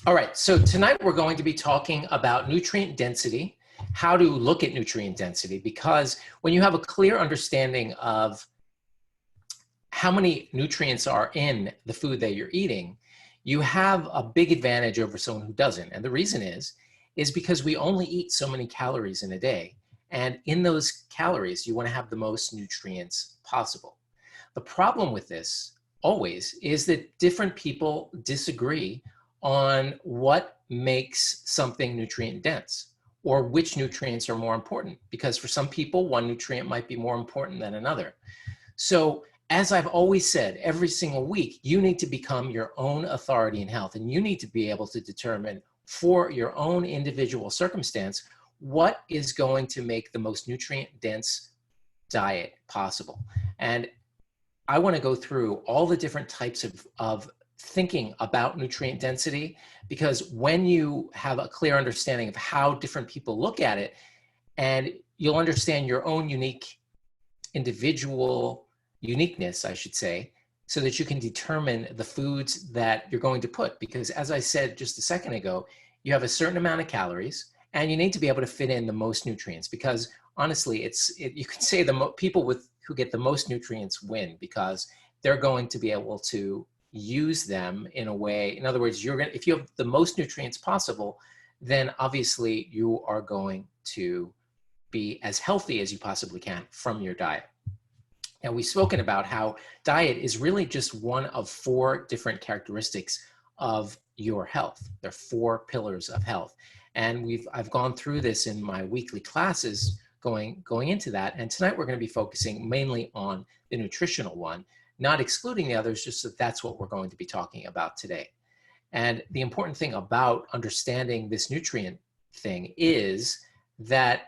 All right, so tonight we're going to be talking about nutrient density, how to look at nutrient density, because when you have a clear understanding of how many nutrients are in the food that you're eating, you have a big advantage over someone who doesn't. And the reason is because we only eat so many calories in a day. And in those calories, you want to have the most nutrients possible. The problem with this always is that different people disagree on what makes something nutrient dense or which nutrients are more important, because for some people, one nutrient might be more important than another. So as I've always said, every single week, you need to become your own authority in health, and you need to be able to determine for your own individual circumstance what is going to make the most nutrient dense diet possible. And I want to go through all the different types of thinking about nutrient density, because when you have a clear understanding of how different people look at it, and you'll understand your own individual uniqueness, I should say, so that you can determine the foods that you're going to put. Because as I said just a second ago, you have a certain amount of calories and you need to be able to fit in the most nutrients, because honestly, you could say people who get the most nutrients win, because they're going to be able to use them in a way. In other words, if you have the most nutrients possible, then obviously you are going to be as healthy as you possibly can from your diet. Now, we've spoken about how diet is really just one of 4 different characteristics of your health. There are 4 pillars of health. And I've gone through this in my weekly classes going into that. And tonight we're going to be focusing mainly on the nutritional one, not excluding the others, just that that's what we're going to be talking about today. And the important thing about understanding this nutrient thing is that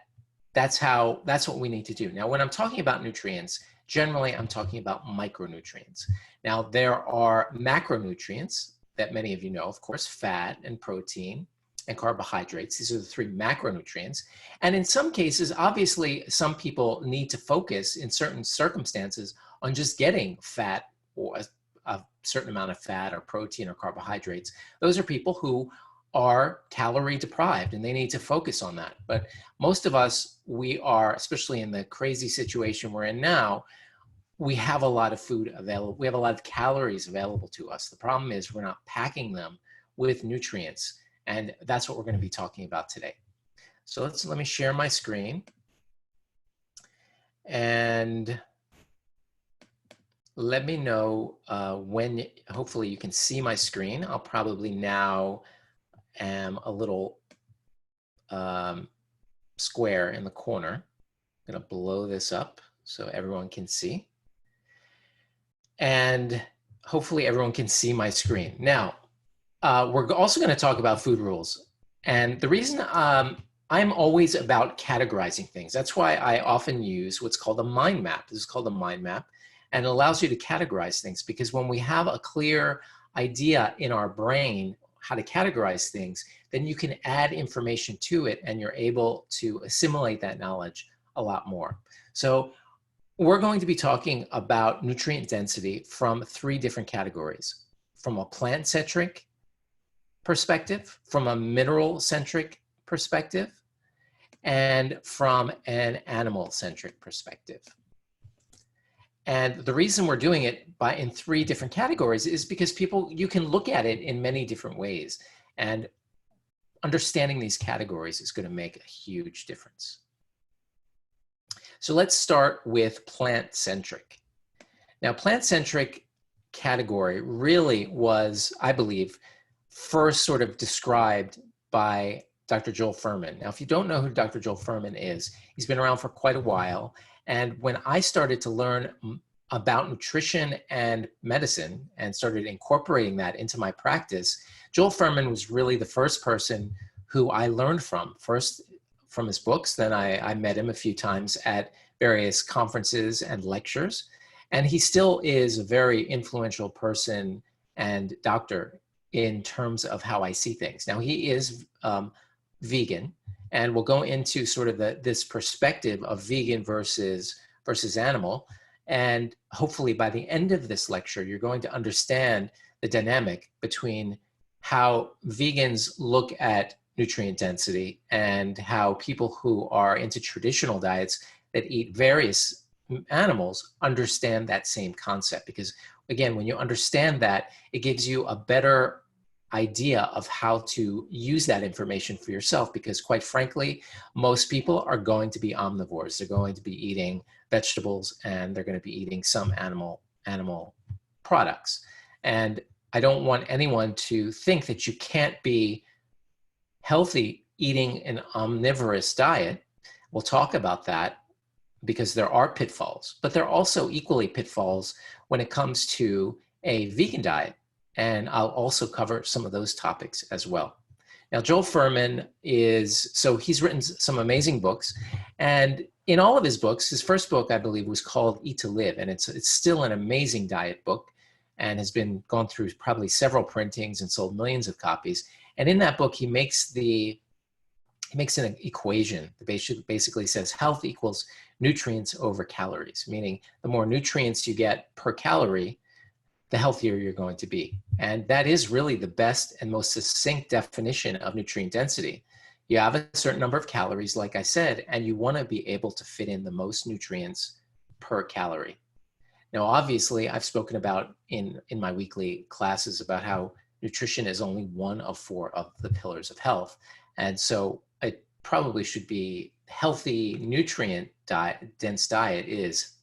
that's what we need to do. Now, when I'm talking about nutrients, generally I'm talking about micronutrients. Now, there are macronutrients that many of you know, of course, fat and protein and carbohydrates. These are the 3 macronutrients. And in some cases, obviously, some people need to focus in certain circumstances on just getting fat, or a certain amount of fat or protein or carbohydrates. Those are people who are calorie deprived and they need to focus on that. But most of us, we are, especially in the crazy situation we're in now, we have a lot of food available. We have a lot of calories available to us. The problem is we're not packing them with nutrients. And that's what we're going to be talking about today. So let me share my screen. And let me know when, hopefully you can see my screen. I'll probably now am a little square in the corner. I'm going to blow this up so everyone can see. And hopefully everyone can see my screen. Now, we're also going to talk about food rules. And the reason I'm always about categorizing things, that's why I often use what's called a mind map. This is called a mind map. And it allows you to categorize things, because when we have a clear idea in our brain how to categorize things, then you can add information to it and you're able to assimilate that knowledge a lot more. So we're going to be talking about nutrient density from 3 different categories: from a plant-centric perspective, from a mineral-centric perspective, and from an animal-centric perspective. And the reason we're doing it in 3 different categories is because you can look at it in many different ways, and understanding these categories is going to make a huge difference. So let's start with plant-centric. Now, plant-centric category really was, I believe, first sort of described by Dr. Joel Fuhrman. Now, if you don't know who Dr. Joel Fuhrman is, he's been around for quite a while. And when I started to learn about nutrition and medicine and started incorporating that into my practice, Joel Fuhrman was really the first person who I learned from. First from his books, then I met him a few times at various conferences and lectures. And he still is a very influential person and doctor in terms of how I see things. Now, he is vegan, and we'll go into sort of this perspective of vegan versus animal. And hopefully by the end of this lecture, you're going to understand the dynamic between how vegans look at nutrient density and how people who are into traditional diets that eat various animals understand that same concept. Because again, when you understand that, it gives you a better idea of how to use that information for yourself. Because quite frankly, most people are going to be omnivores. They're going to be eating vegetables and they're going to be eating some animal products. And I don't want anyone to think that you can't be healthy eating an omnivorous diet. We'll talk about that because there are pitfalls, but there are also equally pitfalls when it comes to a vegan diet. And I'll also cover some of those topics as well. Now, Joel Fuhrman he's written some amazing books. And in all of his books, his first book, I believe, was called Eat to Live. And it's still an amazing diet book and has been gone through probably several printings and sold millions of copies. And in that book, he makes an equation that basically says health equals nutrients over calories, meaning the more nutrients you get per calorie, the healthier you're going to be. And that is really the best and most succinct definition of nutrient density. You have a certain number of calories, like I said, and you want to be able to fit in the most nutrients per calorie. Now, obviously, I've spoken about in my weekly classes about how nutrition is only one of 4 of the pillars of health. And so it probably should be healthy, dense diet is,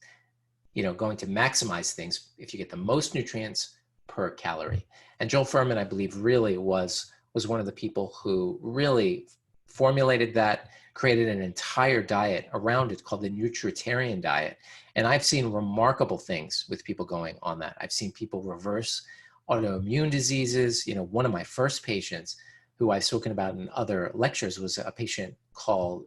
going to maximize things if you get the most nutrients per calorie. And Joel Fuhrman, I believe, really was one of the people who really formulated that, created an entire diet around it called the nutritarian diet. And I've seen remarkable things with people going on that. I've seen people reverse autoimmune diseases. One of my first patients who I've spoken about in other lectures was a patient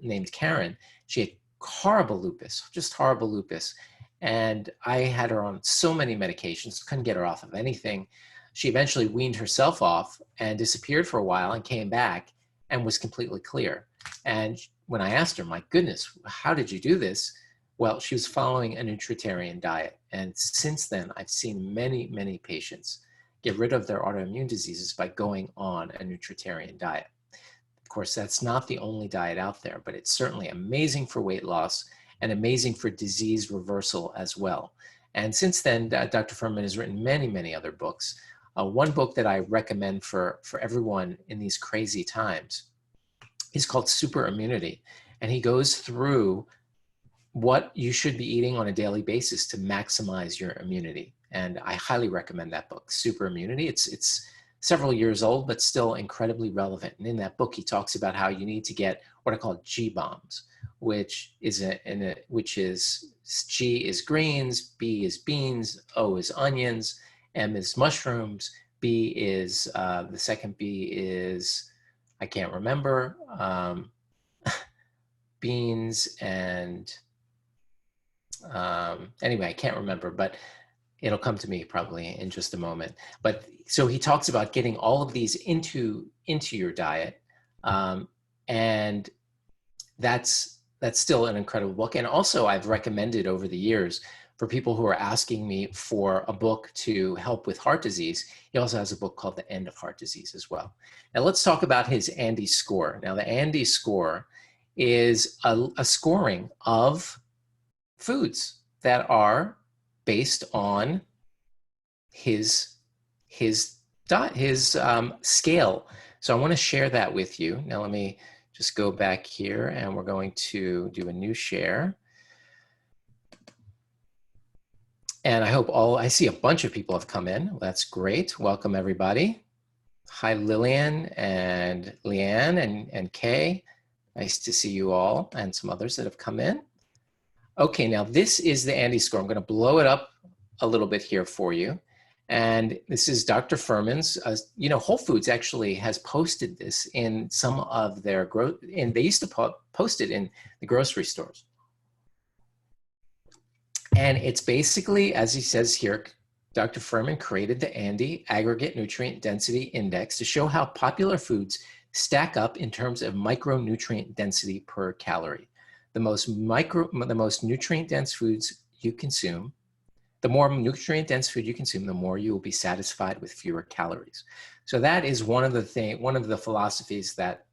named Karen. She had horrible lupus, just horrible lupus. And I had her on so many medications, couldn't get her off of anything. She eventually weaned herself off and disappeared for a while and came back and was completely clear. And when I asked her, my goodness, how did you do this? Well, she was following a nutritarian diet. And since then, I've seen many, many patients get rid of their autoimmune diseases by going on a nutritarian diet. Of course, that's not the only diet out there, but it's certainly amazing for weight loss and amazing for disease reversal as well. And since then, Dr. Fuhrman has written many, many other books. One book that I recommend for everyone in these crazy times is called Super Immunity. And he goes through what you should be eating on a daily basis to maximize your immunity. And I highly recommend that book, Super Immunity. It's several years old, but still incredibly relevant. And in that book, he talks about how you need to get what are called G bombs, which is G is greens, B is beans, O is onions, M is mushrooms, B is the second B is, I can't remember, beans and anyway, I can't remember, but it'll come to me probably in just a moment. But so he talks about getting all of these into your diet, and that's still an incredible book. And also, I've recommended over the years for people who are asking me for a book to help with heart disease. He also has a book called The End of Heart Disease as well. Now let's talk about his Andy score. Now the Andy score is a scoring of foods that are based on his scale. So I want to share that with you. Now let me just go back here and we're going to do a new share. And I see a bunch of people have come in. That's great. Welcome everybody. Hi Lillian and Leanne and Kay. Nice to see you all and some others that have come in. Okay, now this is the Andy score. I'm going to blow it up a little bit here for you. And this is Dr. Fuhrman's, Whole Foods actually has posted this in some of their and they used to post it in the grocery stores. And it's basically, as he says here, Dr. Fuhrman created the Andy Aggregate Nutrient Density Index to show how popular foods stack up in terms of micronutrient density per calorie. The most nutrient dense foods you consume, the more nutrient dense food you consume, the more you will be satisfied with fewer calories. So that is one of the philosophies that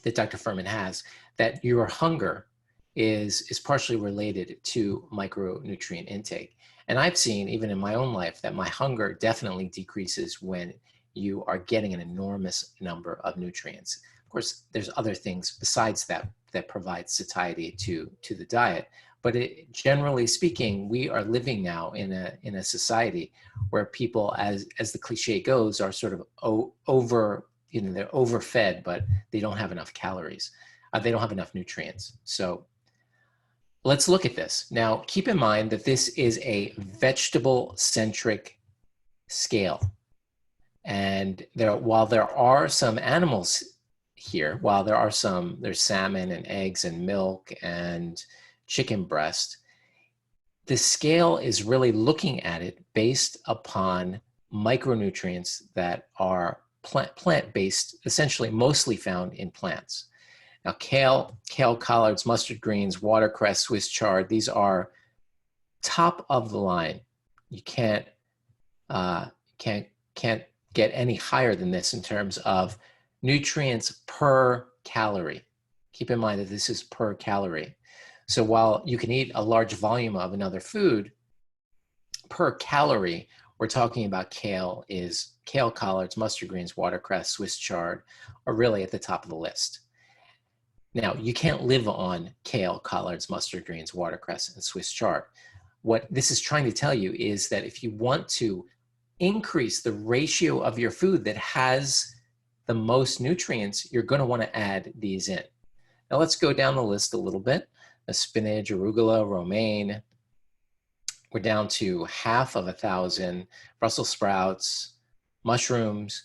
Dr. Fuhrman has, that your hunger is partially related to micronutrient intake. And I've seen, even in my own life, that my hunger definitely decreases when you are getting an enormous number of nutrients. Of course, there's other things besides that that provide satiety to the diet. But generally speaking, we are living now in a society where people, as the cliche goes, are sort of over, they're overfed, but they don't have enough calories. They don't have enough nutrients. So let's look at this. Now, keep in mind that this is a vegetable-centric scale. And while there are some animals here, there's salmon and eggs and milk and chicken breast, the scale is really looking at it based upon micronutrients that are plant-based, essentially mostly found in plants. Now, kale, collards, mustard greens, watercress, Swiss chard, these are top of the line. You can't get any higher than this in terms of nutrients per calorie. Keep in mind that this is per calorie. So while you can eat a large volume of another food, per calorie, we're talking about kale, collards, mustard greens, watercress, Swiss chard are really at the top of the list. Now, you can't live on kale, collards, mustard greens, watercress, and Swiss chard. What this is trying to tell you is that if you want to increase the ratio of your food that has the most nutrients, you're going to want to add these in. Now, let's go down the list a little bit. The spinach, arugula, romaine. We're down to half of 1,000. Brussels sprouts, mushrooms,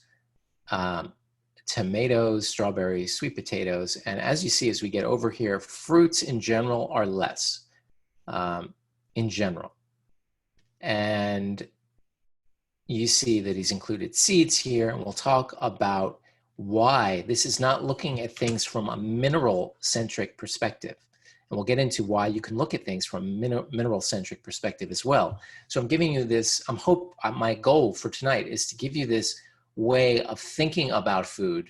tomatoes, strawberries, sweet potatoes. And as you see, as we get over here, fruits in general are less in general. And you see that he's included seeds here, and we'll talk about why this is not looking at things from a mineral-centric perspective. And we'll get into why you can look at things from a mineral-centric perspective as well. So I'm giving you this, my goal for tonight is to give you this way of thinking about food,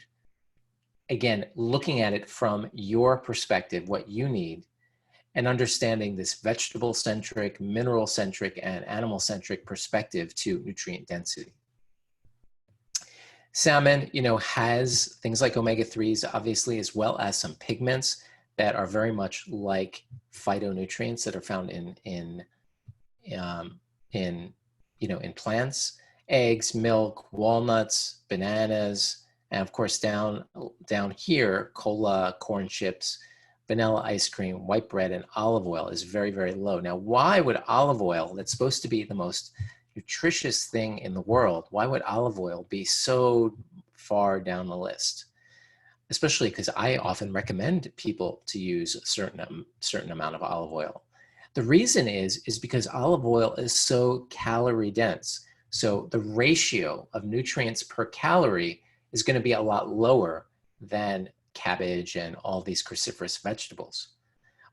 again, looking at it from your perspective, what you need, and understanding this vegetable-centric, mineral-centric, and animal-centric perspective to nutrient density. Salmon, has things like omega-3s, obviously, as well as some pigments that are very much like phytonutrients that are found in plants. Eggs, milk, walnuts, bananas, and of course down here, cola, corn chips, vanilla ice cream, white bread, and olive oil is very, very low. Now, why would olive oil, that's supposed to be the most nutritious thing in the world, why would olive oil be so far down the list? Especially because I often recommend people to use a certain amount of olive oil. The reason is because olive oil is so calorie dense. So the ratio of nutrients per calorie is going to be a lot lower than cabbage and all these cruciferous vegetables.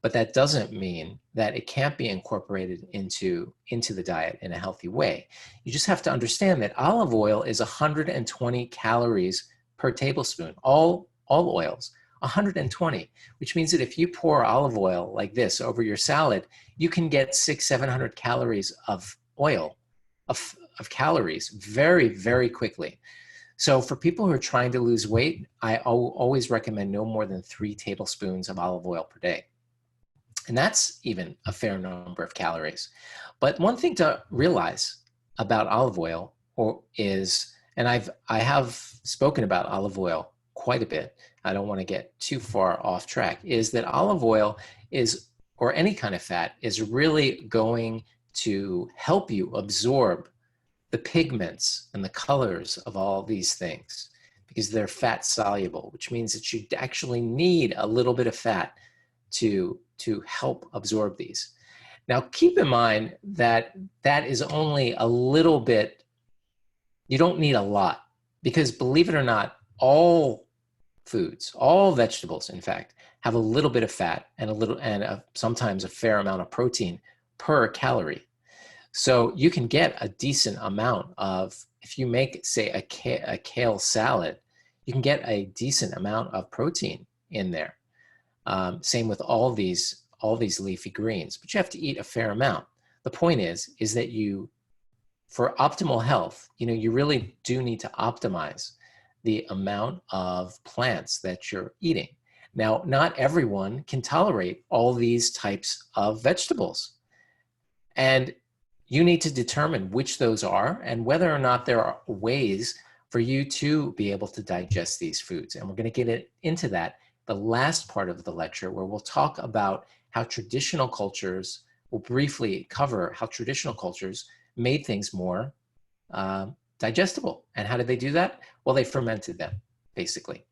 But that doesn't mean that it can't be incorporated into the diet in a healthy way. You just have to understand that olive oil is 120 calories per tablespoon. All oils, 120, which means that if you pour olive oil like this over your salad, you can get 600-700 calories of oil, of calories very, very quickly. So for people who are trying to lose weight, I always recommend no more than 3 tablespoons of olive oil per day. And that's even a fair number of calories. But one thing to realize about olive oil is, and I have spoken about olive oil quite a bit, I don't want to get too far off track, is that olive oil is, or any kind of fat, is really going to help you absorb the pigments and the colors of all these things because they're fat soluble, which means that you actually need a little bit of fat to help absorb these. Now, keep in mind that that is only a little bit, you don't need a lot, because believe it or not, all foods, all vegetables, in fact, have a little bit of fat and sometimes a fair amount of protein per calorie. So you can get a decent amount of if you make, say, a kale salad, you can get a decent amount of protein in there. Same with all these leafy greens, but you have to eat a fair amount. The point is that you, for optimal health, you really do need to optimize the amount of plants that you're eating. Now, not everyone can tolerate all these types of vegetables. And you need to determine which those are and whether or not there are ways for you to be able to digest these foods. And we're going to get into that the last part of the lecture, where we'll talk about how traditional cultures, we'll briefly cover how traditional cultures made things more digestible. And how did they do that? Well, they fermented them, basically.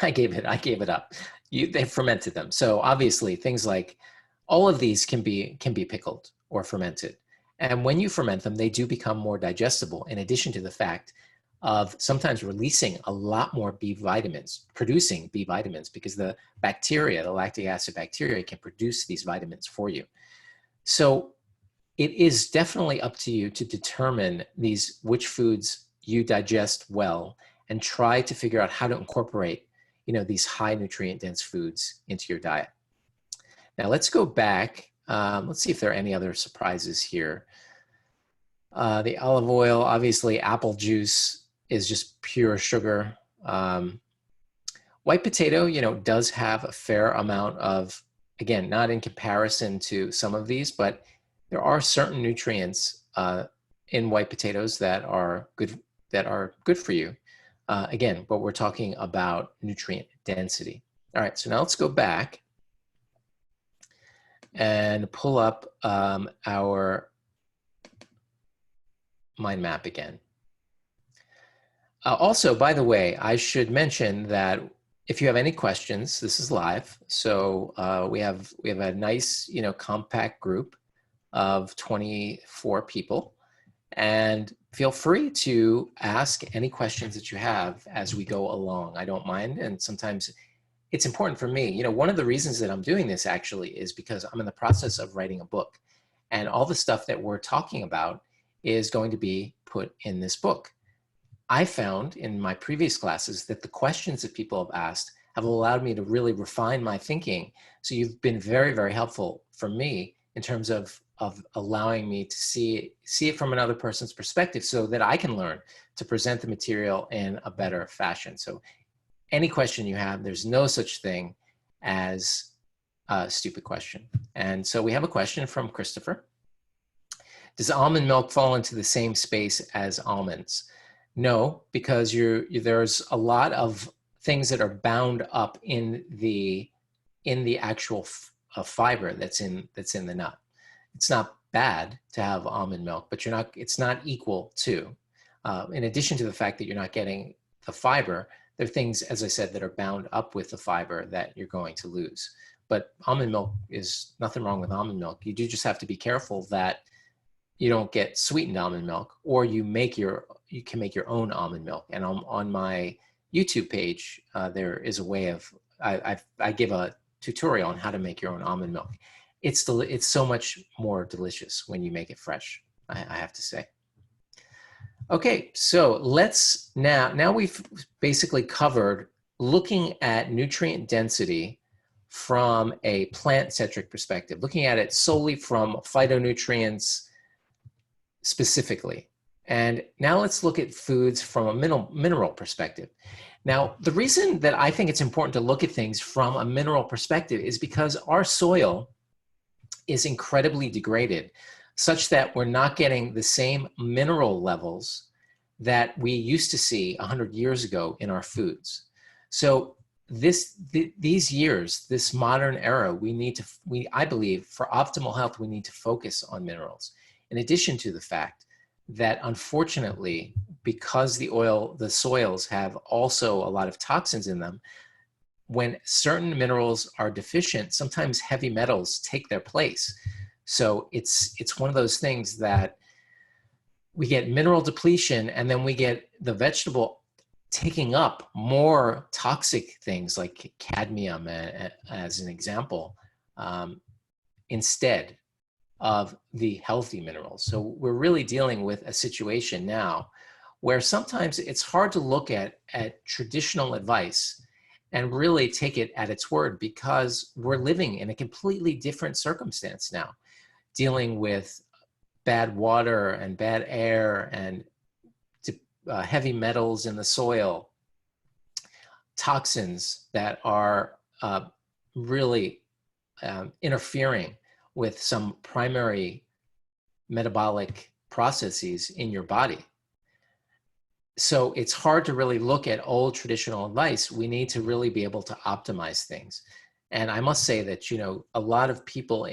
I gave it up. They fermented them. So obviously things like all of these can be pickled or fermented. And when you ferment them, they do become more digestible, in addition to the fact of sometimes releasing a lot more B vitamins, producing B vitamins, because the bacteria, the lactic acid bacteria, can produce these vitamins for you. So it is definitely up to you to determine which foods you digest well, and try to figure out how to incorporate, these high nutrient dense foods into your diet. Now let's go back. Let's see if there are any other surprises here. The olive oil, obviously apple juice is just pure sugar. White potato, does have a fair amount of, again, not in comparison to some of these, but there are certain nutrients in white potatoes that are good for you. Again, but we're talking about nutrient density. All right, so now let's go back and pull up our mind map again. Also, by the way, I should mention that if you have any questions, this is live. So we have a nice, compact group of 24 people, and feel free to ask any questions that you have as we go along. I don't mind, and sometimes it's important for me. One of the reasons that I'm doing this actually is because I'm in the process of writing a book, and all the stuff that we're talking about is going to be put in this book. I found in my previous classes that the questions that people have asked have allowed me to really refine my thinking. So you've been very, very helpful for me in terms of allowing me to see it from another person's perspective, so that I can learn to present the material in a better fashion. So any question you have, there's no such thing as a stupid question. And so we have a question from Christopher. Does almond milk fall into the same space as almonds? No, because there's a lot of things that are bound up in the actual fiber that's in the nut. It's not bad to have almond milk, but it's not equal to. In addition to the fact that you're not getting the fiber, there are things, as I said, that are bound up with the fiber that you're going to lose. But almond milk, is nothing wrong with almond milk. You do just have to be careful that you don't get sweetened almond milk, or you can make your own almond milk. And on my YouTube page, there is a way of, I give a tutorial on how to make your own almond milk. It's so much more delicious when you make it fresh, I have to say. Okay, so now we've basically covered looking at nutrient density from a plant-centric perspective, looking at it solely from phytonutrients specifically. And now let's look at foods from a mineral perspective. Now, the reason that I think it's important to look at things from a mineral perspective is because our soil is incredibly degraded, such that we're not getting the same mineral levels that we used to see 100 years ago in our foods. So these years, this modern era, I believe, for optimal health, we need to focus on minerals. In addition to the fact that, unfortunately, because the soils have also a lot of toxins in them, when certain minerals are deficient, sometimes heavy metals take their place. So it's one of those things that we get mineral depletion, and then we get the vegetable taking up more toxic things like cadmium, as an example, instead of the healthy minerals. So we're really dealing with a situation now where sometimes it's hard to look at traditional advice and really take it at its word, because we're living in a completely different circumstance now, dealing with bad water and bad air and heavy metals in the soil, toxins that are really interfering with some primary metabolic processes in your body. So it's hard to really look at old traditional advice. We need to really be able to optimize things. And I must say that, a lot of people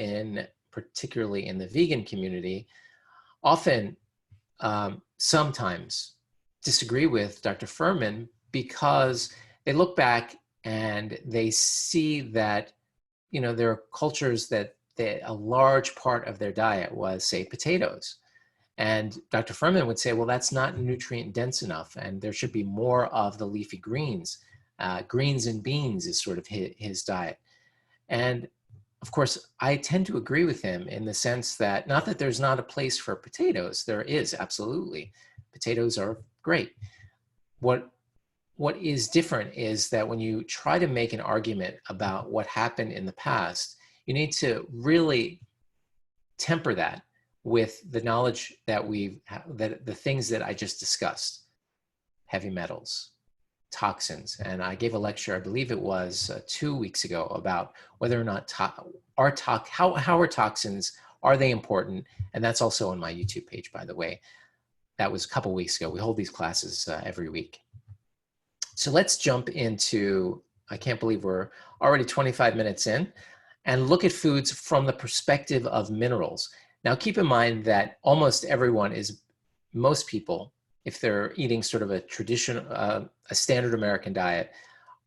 particularly in the vegan community, often sometimes disagree with Dr. Fuhrman, because they look back and they see that, there are cultures that a large part of their diet was, say, potatoes. And Dr. Fuhrman would say, well, that's not nutrient dense enough, and there should be more of the leafy greens. Greens and beans is sort of his diet. And of course, I tend to agree with him in the sense that, not that there's not a place for potatoes, there is, absolutely. Potatoes are great. What is different is that when you try to make an argument about what happened in the past, you need to really temper that with the knowledge that the things that I just discussed: heavy metals, toxins. And I gave a lecture, I believe it was 2 weeks ago, about whether or not how are toxins, are they important? And that's also on my YouTube page, by the way. That was a couple weeks ago. We hold these classes every week. So let's jump into, I can't believe we're already 25 minutes in, and look at foods from the perspective of minerals. Now, keep in mind that almost everyone most people, if they're eating sort of a traditional, a standard American diet,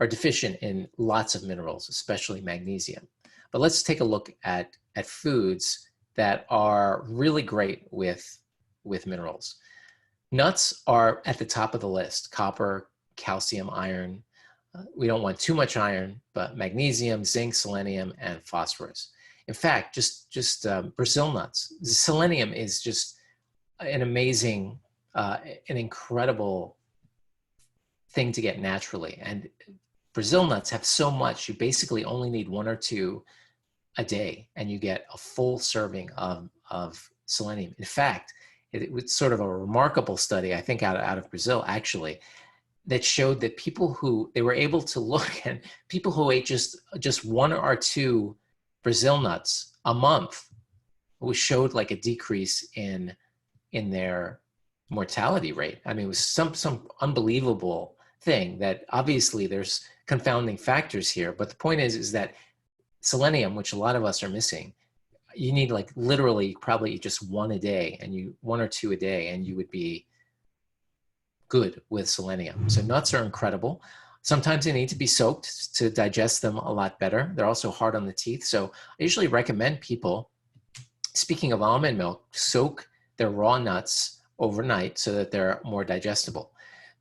are deficient in lots of minerals, especially magnesium. But let's take a look at foods that are really great with minerals. Nuts are at the top of the list: copper, calcium, iron. We don't want too much iron, but magnesium, zinc, selenium, and phosphorus. In fact, just Brazil nuts. Selenium is just an amazing, an incredible thing to get naturally. And Brazil nuts have so much, you basically only need 1 or 2 a day, and you get a full serving of selenium. In fact, it was sort of a remarkable study, I think, out of Brazil, actually, that showed that they were able to look at people who ate just 1 or 2 Brazil nuts a month, which showed like a decrease in their mortality rate. I mean, it was some unbelievable thing that obviously there's confounding factors here. But the point is that selenium, which a lot of us are missing, you need like literally probably just 1 a day, and 1 or 2 a day, and you would be good with selenium. So nuts are incredible. Sometimes they need to be soaked to digest them a lot better. They're also hard on the teeth. So I usually recommend people, speaking of almond milk, soak their raw nuts overnight so that they're more digestible.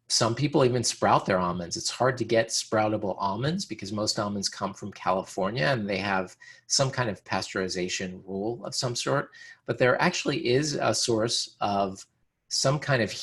Some people even sprout their almonds. It's hard to get sproutable almonds because most almonds come from California and they have some kind of pasteurization rule of some sort. But there actually is a source of some kind of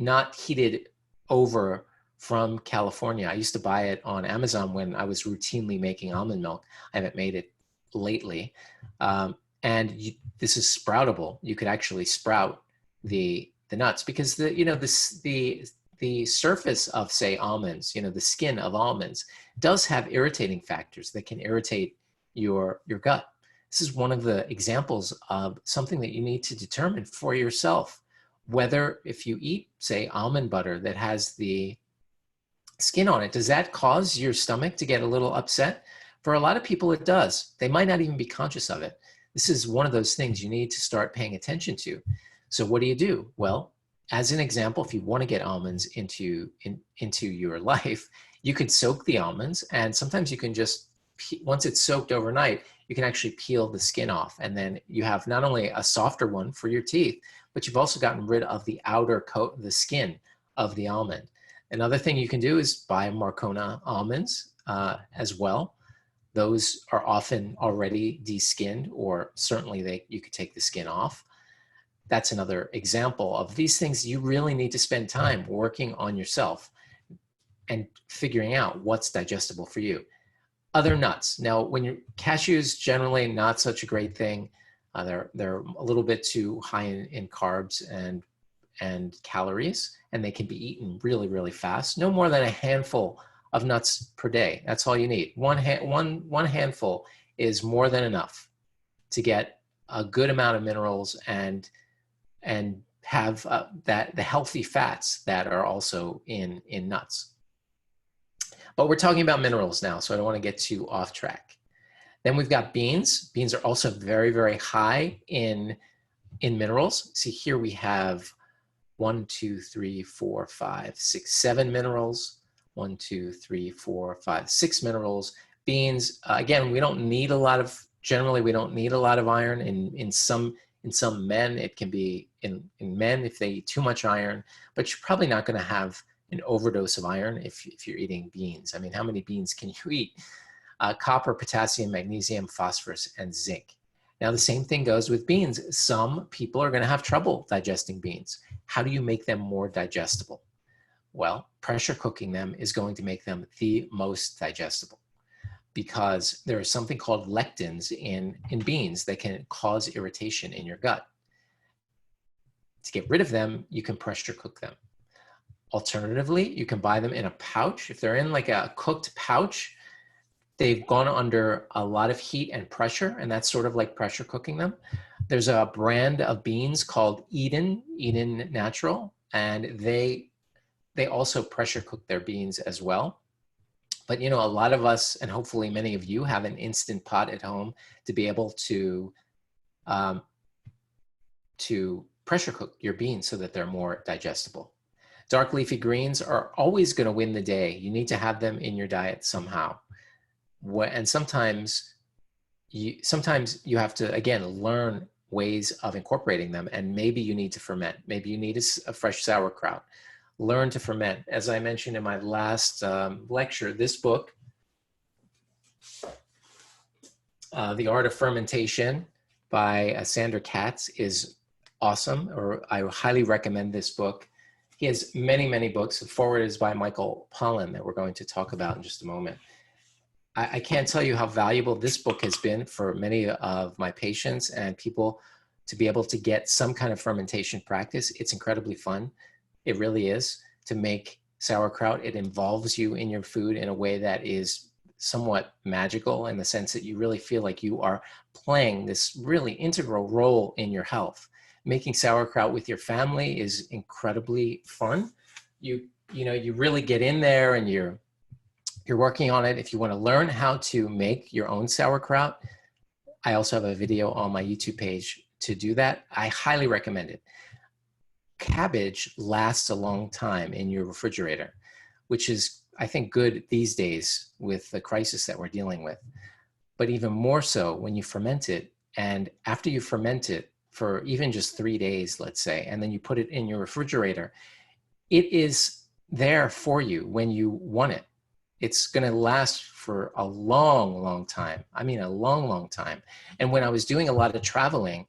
not heated over from California. I used to buy it on Amazon when I was routinely making almond milk. I haven't made it lately. This is sproutable. You could actually sprout the nuts, because the surface of, say, almonds, the skin of almonds does have irritating factors that can irritate your gut. This is one of the examples of something that you need to determine for yourself, whether if you eat, say, almond butter that has the skin on it, does that cause your stomach to get a little upset? For a lot of people, it does. They might not even be conscious of it. This is one of those things you need to start paying attention to. So what do? Well, as an example, if you want to get almonds into your life, you could soak the almonds, and sometimes you can just, once it's soaked overnight, you can actually peel the skin off, and then you have not only a softer one for your teeth, but you've also gotten rid of the outer coat, the skin of the almond. Another thing you can do is buy Marcona almonds as well. Those are often already de-skinned, or certainly you could take the skin off. that's another example of these things. You really need to spend time working on yourself and figuring out what's digestible for you. Other nuts. Now, when you're cashews, generally not such a great thing. They're a little bit too high in carbs and calories, and they can be eaten really, really fast. No more than a handful of nuts per day. That's all you need. One handful is more than enough to get a good amount of minerals and have the healthy fats that are also in nuts. But we're talking about minerals now, so I don't want to get too off track. Then we've got beans. Beans are also very, very high in minerals. See, here we have 1, 2, 3, 4, 5, 6, 7 minerals. 1, 2, 3, 4, 5, 6 minerals. Beans, again, we don't need a lot of, generally we don't need a lot of iron. In some men, it can be in men if they eat too much iron, but you're probably not going to have an overdose of iron if you're eating beans. I mean, how many beans can you eat? Copper, potassium, magnesium, phosphorus, and zinc. Now, the same thing goes with beans. Some people are going to have trouble digesting beans. How do you make them more digestible? Well, pressure cooking them is going to make them the most digestible, because there is something called lectins in beans that can cause irritation in your gut. To get rid of them, you can pressure cook them. Alternatively, you can buy them in a pouch. If they're in like a cooked pouch, they've gone under a lot of heat and pressure, and that's sort of like pressure cooking them. There's a brand of beans called Eden Natural, and they also pressure cook their beans as well. But you know, a lot of us, and hopefully many of you, have an Instant Pot at home to be able to pressure cook your beans so that they're more digestible. Dark leafy greens are always going to win the day. You need to have them in your diet somehow. And sometimes you have to, again, learn ways of incorporating them, and maybe you need to ferment. Maybe you need a fresh sauerkraut. Learn to ferment. As I mentioned in my last lecture, this book, The Art of Fermentation by Sandor Katz, is awesome, or I highly recommend this book. He has many, many books. The forward is by Michael Pollan that we're going to talk about in just a moment. I can't tell you how valuable this book has been for many of my patients and people to be able to get some kind of fermentation practice. It's incredibly fun. It really is, to make sauerkraut. It involves you in your food in a way that is somewhat magical, in the sense that you really feel like you are playing this really integral role in your health. Making sauerkraut with your family is incredibly fun. You really get in there and you're working on it. If you want to learn how to make your own sauerkraut, I also have a video on my YouTube page to do that. I highly recommend it. Cabbage lasts a long time in your refrigerator, which is, I think, good these days with the crisis that we're dealing with. But even more so when you ferment it, and after you ferment it for even just 3 days, let's say, and then you put it in your refrigerator, it is there for you when you want it. It's going to last for a long, long time. I mean, a long, long time. And when I was doing a lot of traveling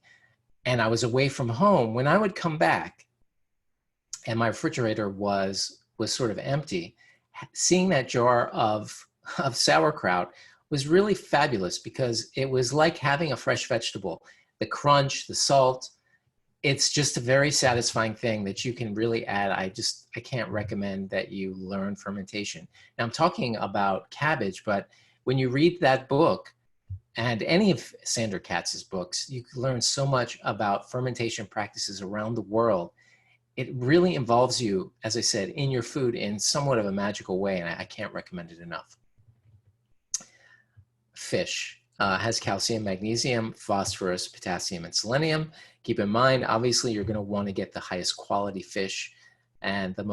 and I was away from home, when I would come back and my refrigerator was sort of empty, seeing that jar of sauerkraut was really fabulous, because it was like having a fresh vegetable. The crunch, the salt, it's just a very satisfying thing that you can really add. I can't recommend that you learn fermentation. Now, I'm talking about cabbage, but when you read that book and any of Sandor Katz's books, you can learn so much about fermentation practices around the world. It really involves you, as I said, in your food in somewhat of a magical way, and I can't recommend it enough. Fish has calcium, magnesium, phosphorus, potassium, and selenium. Keep in mind, obviously, you're going to want to get the highest quality fish and the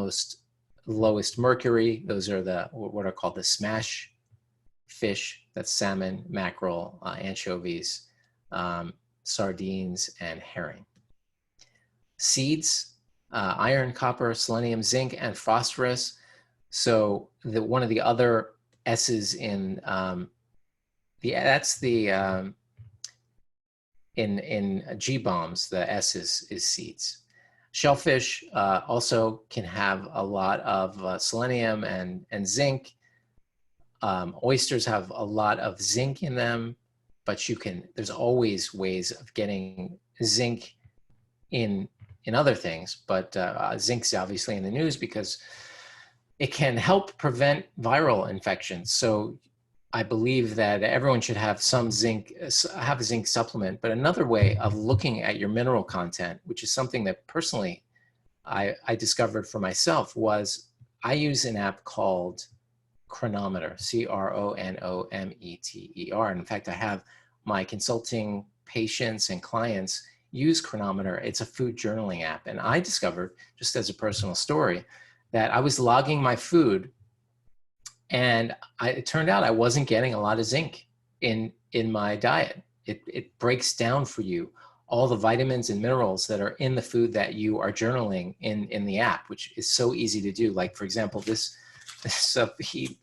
lowest mercury. Those are what are called the smash fish. That's salmon, mackerel, anchovies, sardines, and herring. Seeds, iron, copper, selenium, zinc, and phosphorus. So one of the other S's in that's the in G bombs, the S is seeds. Shellfish also can have a lot of selenium and zinc. Oysters have a lot of zinc in them, but there's always ways of getting zinc in other things. But zinc's obviously in the news because it can help prevent viral infections. So I believe that everyone should have some zinc, have a zinc supplement. But another way of looking at your mineral content, which is something that personally I discovered for myself, was I use an app called Chronometer, Chronometer. And in fact, I have my consulting patients and clients use Chronometer. It's a food journaling app. And I discovered, just as a personal story, that I was logging my food, and it turned out I wasn't getting a lot of zinc in my diet. It breaks down for you all the vitamins and minerals that are in the food that you are journaling in the app, which is so easy to do. Like, for example, this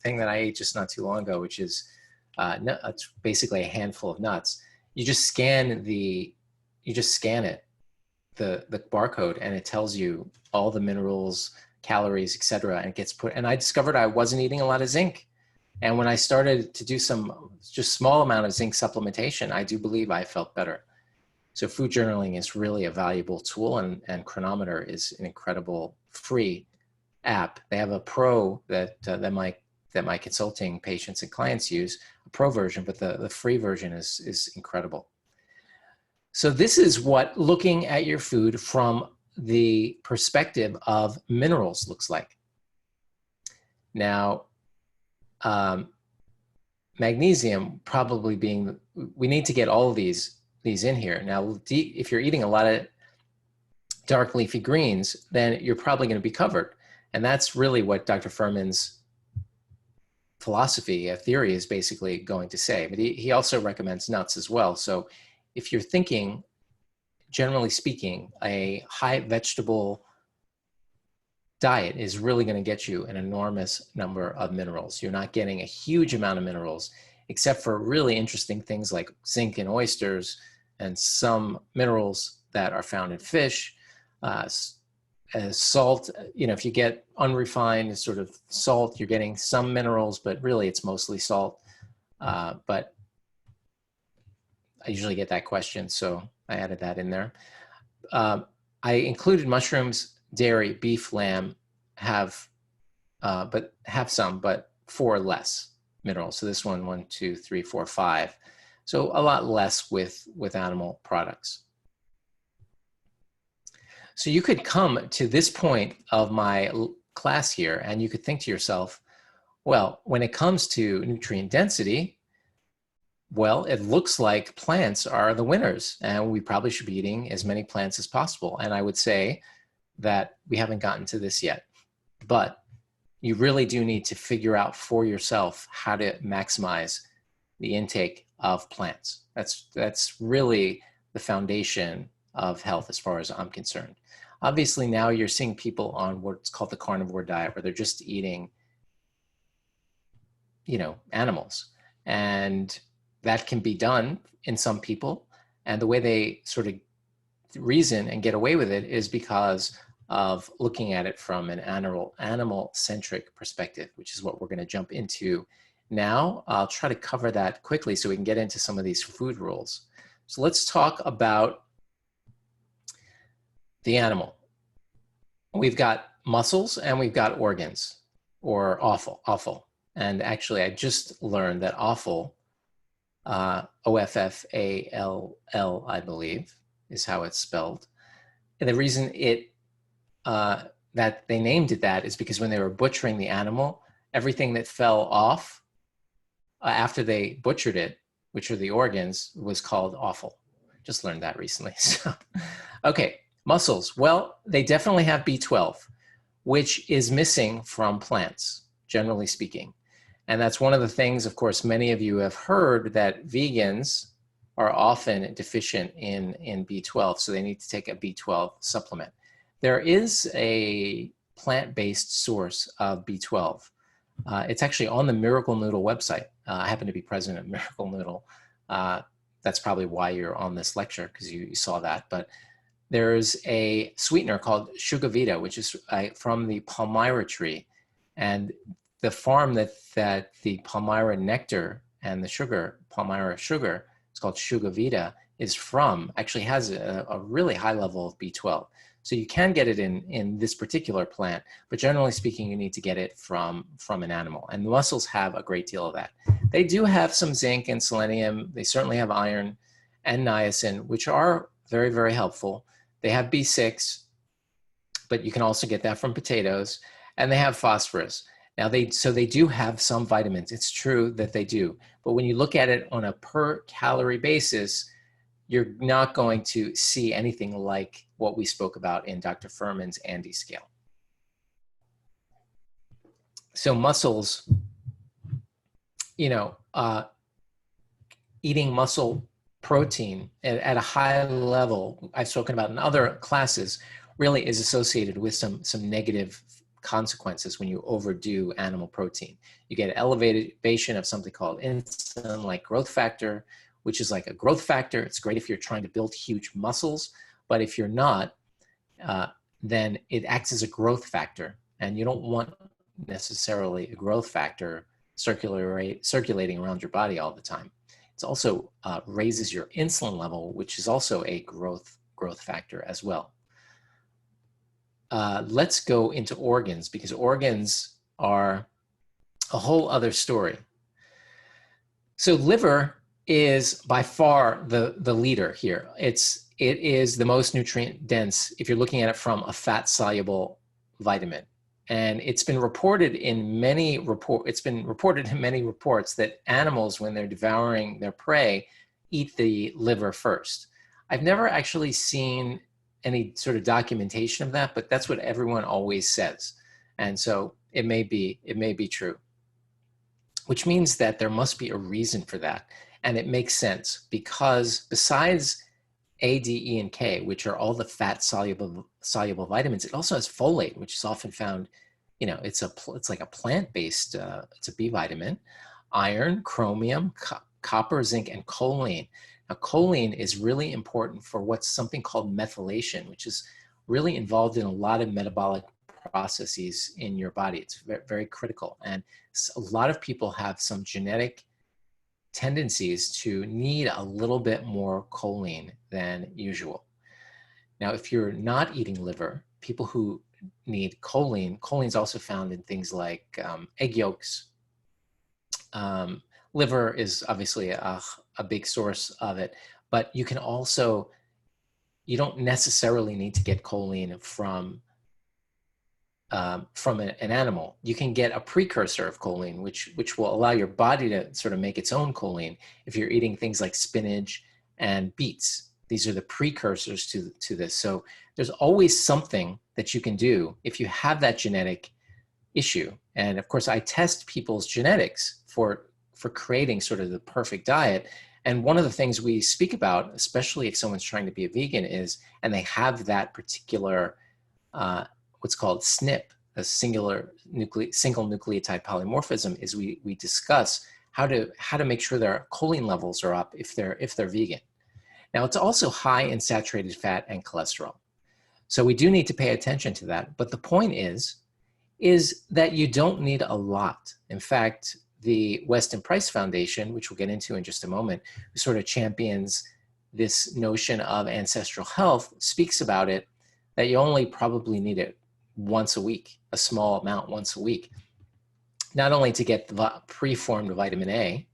thing that I ate just not too long ago, which is it's basically a handful of nuts. You just scan it, the barcode, and it tells you all the minerals, calories, etc. And it gets put. And I discovered I wasn't eating a lot of zinc. And when I started to do some just small amount of zinc supplementation, I do believe I felt better. So food journaling is really a valuable tool, and Chronometer is an incredible free app. They have a pro that my consulting patients and clients use, a pro version, but the free version is incredible. So this is what looking at your food from the perspective of minerals looks like. Now, magnesium probably being, we need to get all of these in here. Now, if you're eating a lot of dark leafy greens, then you're probably going to be covered. And that's really what Dr. Fuhrman's philosophy, theory is basically going to say. But he also recommends nuts as well. So if you're thinking, generally speaking, a high vegetable diet is really going to get you an enormous number of minerals. You're not getting a huge amount of minerals, except for really interesting things like zinc in oysters and some minerals that are found in fish. Salt, if you get unrefined sort of salt, you're getting some minerals, but really it's mostly salt. But I usually get that question, so I added that in there. I included mushrooms, dairy, beef, lamb have some, but 4 less minerals. So this 1, 2, 3, 4, 5. So a lot less with animal products. So you could come to this point of my class here, and you could think to yourself, well, when it comes to nutrient density, well, it looks like plants are the winners, and we probably should be eating as many plants as possible. And I would say that we haven't gotten to this yet, but you really do need to figure out for yourself how to maximize the intake of plants. That's really the foundation of health as far as I'm concerned. Obviously, now you're seeing people on what's called the carnivore diet, where they're just eating, animals. And that can be done in some people. And the way they sort of reason and get away with it is because of looking at it from an animal-centric perspective, which is what we're going to jump into now. I'll try to cover that quickly so we can get into some of these food rules. So let's talk about the animal. We've got muscles and we've got organs, or offal. And actually, I just learned that offal, O-F-F-A-L-L, I believe, is how it's spelled. And the reason that they named it that is because when they were butchering the animal, everything that fell off after they butchered it, which are the organs, was called offal. Just learned that recently. So, okay, mussels. Well, they definitely have B12, which is missing from plants, generally speaking. And that's one of the things, of course, many of you have heard, that vegans are often deficient in B12, so they need to take a B12 supplement. There is a plant-based source of B12. It's actually on the Miracle Noodle website. I happen to be president of Miracle Noodle. that's probably why you're on this lecture, because you saw that. But there's a sweetener called Sugavita, which is from the palmyra tree. And the farm that the palmyra nectar and the sugar, palmyra sugar, it's called Sugavita, is from, actually has a really high level of B12. So you can get it in this particular plant, but generally speaking, you need to get it from an animal. And the mussels have a great deal of that. They do have some zinc and selenium. They certainly have iron and niacin, which are very, very helpful. They have B6, but you can also get that from potatoes. And they have phosphorus. Now, so they do have some vitamins. It's true that they do. But when you look at it on a per calorie basis, you're not going to see anything like what we spoke about in Dr. Fuhrman's Andy scale. So mussels, you know, eating mussel protein at a high level, I've spoken about in other classes, really is associated with some negative consequences when you overdo animal protein. You get elevation of something called insulin, like growth factor, which is like a growth factor. It's great if you're trying to build huge muscles, but if you're not, then it acts as a growth factor, and you don't want necessarily a growth factor circulating around your body all the time. It also raises your insulin level, which is also a growth factor as well. Let's go into organs, because organs are a whole other story. So liver is by far the leader here. It is the most nutrient dense if you're looking at it from a fat soluble vitamin. And it's been reported in many reports that animals, when they're devouring their prey, eat the liver first. I've never actually seen any sort of documentation of that, but that's what everyone always says. And so it may be true, which means that there must be a reason for that. And it makes sense, because besides A, D, E, and K, which are all the fat soluble vitamins, it also has folate, which is often found, you know, it's like a plant-based, it's a B vitamin, iron, chromium, copper, zinc, and choline. Now, choline is really important for what's something called methylation, which is really involved in a lot of metabolic processes in your body. It's very, very critical. And a lot of people have some genetic tendencies to need a little bit more choline than usual. Now, if you're not eating liver, people who need choline is also found in things like egg yolks. Liver is obviously a big source of it, but you can also, you don't necessarily need to get choline from an animal. You can get a precursor of choline, which will allow your body to sort of make its own choline if you're eating things like spinach and beets. These are the precursors to this. So there's always something that you can do if you have that genetic issue. And of course, I test people's genetics for creating sort of the perfect diet. And one of the things we speak about, especially if someone's trying to be a vegan, is, and they have that particular what's called SNP, a single nucleotide polymorphism, is we discuss how to make sure their choline levels are up if they're vegan. Now, it's also high in saturated fat and cholesterol. So we do need to pay attention to that. But the point is that you don't need a lot. In fact, the Weston Price Foundation, which we'll get into in just a moment, who sort of champions this notion of ancestral health, speaks about it, that you only probably need it once a week, a small amount once a week, not only to get the preformed vitamin A,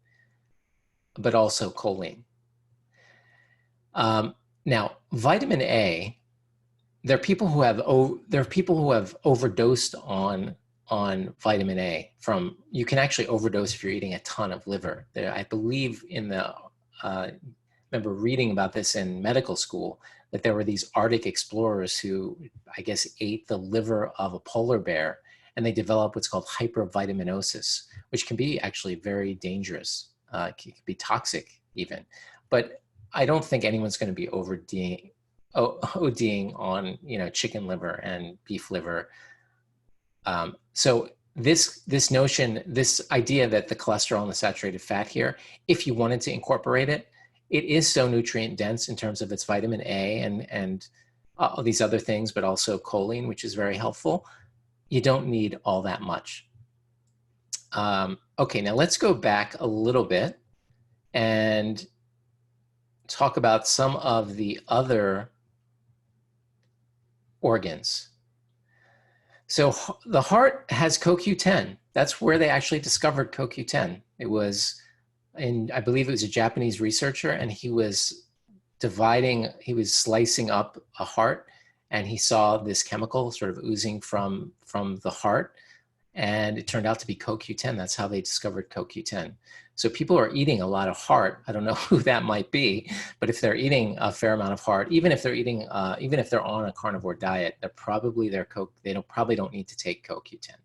but also choline. Now, vitamin A, there are people who have overdosed on vitamin A. You can actually overdose if you're eating a ton of liver. I believe remember reading about this in medical school, that there were these Arctic explorers who, I guess, ate the liver of a polar bear, and they developed what's called hypervitaminosis, which can be actually very dangerous. It can be toxic even. But I don't think anyone's going to be ODing on, chicken liver and beef liver. So this notion, this idea that the cholesterol and the saturated fat here, if you wanted to incorporate it, it is so nutrient dense in terms of its vitamin A and all these other things, but also choline, which is very helpful. You don't need all that much. Okay, now let's go back a little bit and talk about some of the other organs. So the heart has CoQ10. That's where they actually discovered CoQ10. It was I believe it was a Japanese researcher, and he was slicing up a heart, and he saw this chemical sort of oozing from the heart, and it turned out to be CoQ10. That's how they discovered CoQ10. So people are eating a lot of heart. I don't know who that might be, but if they're eating a fair amount of heart, even if they're eating, even if they're on a carnivore diet, they probably don't need to take CoQ10.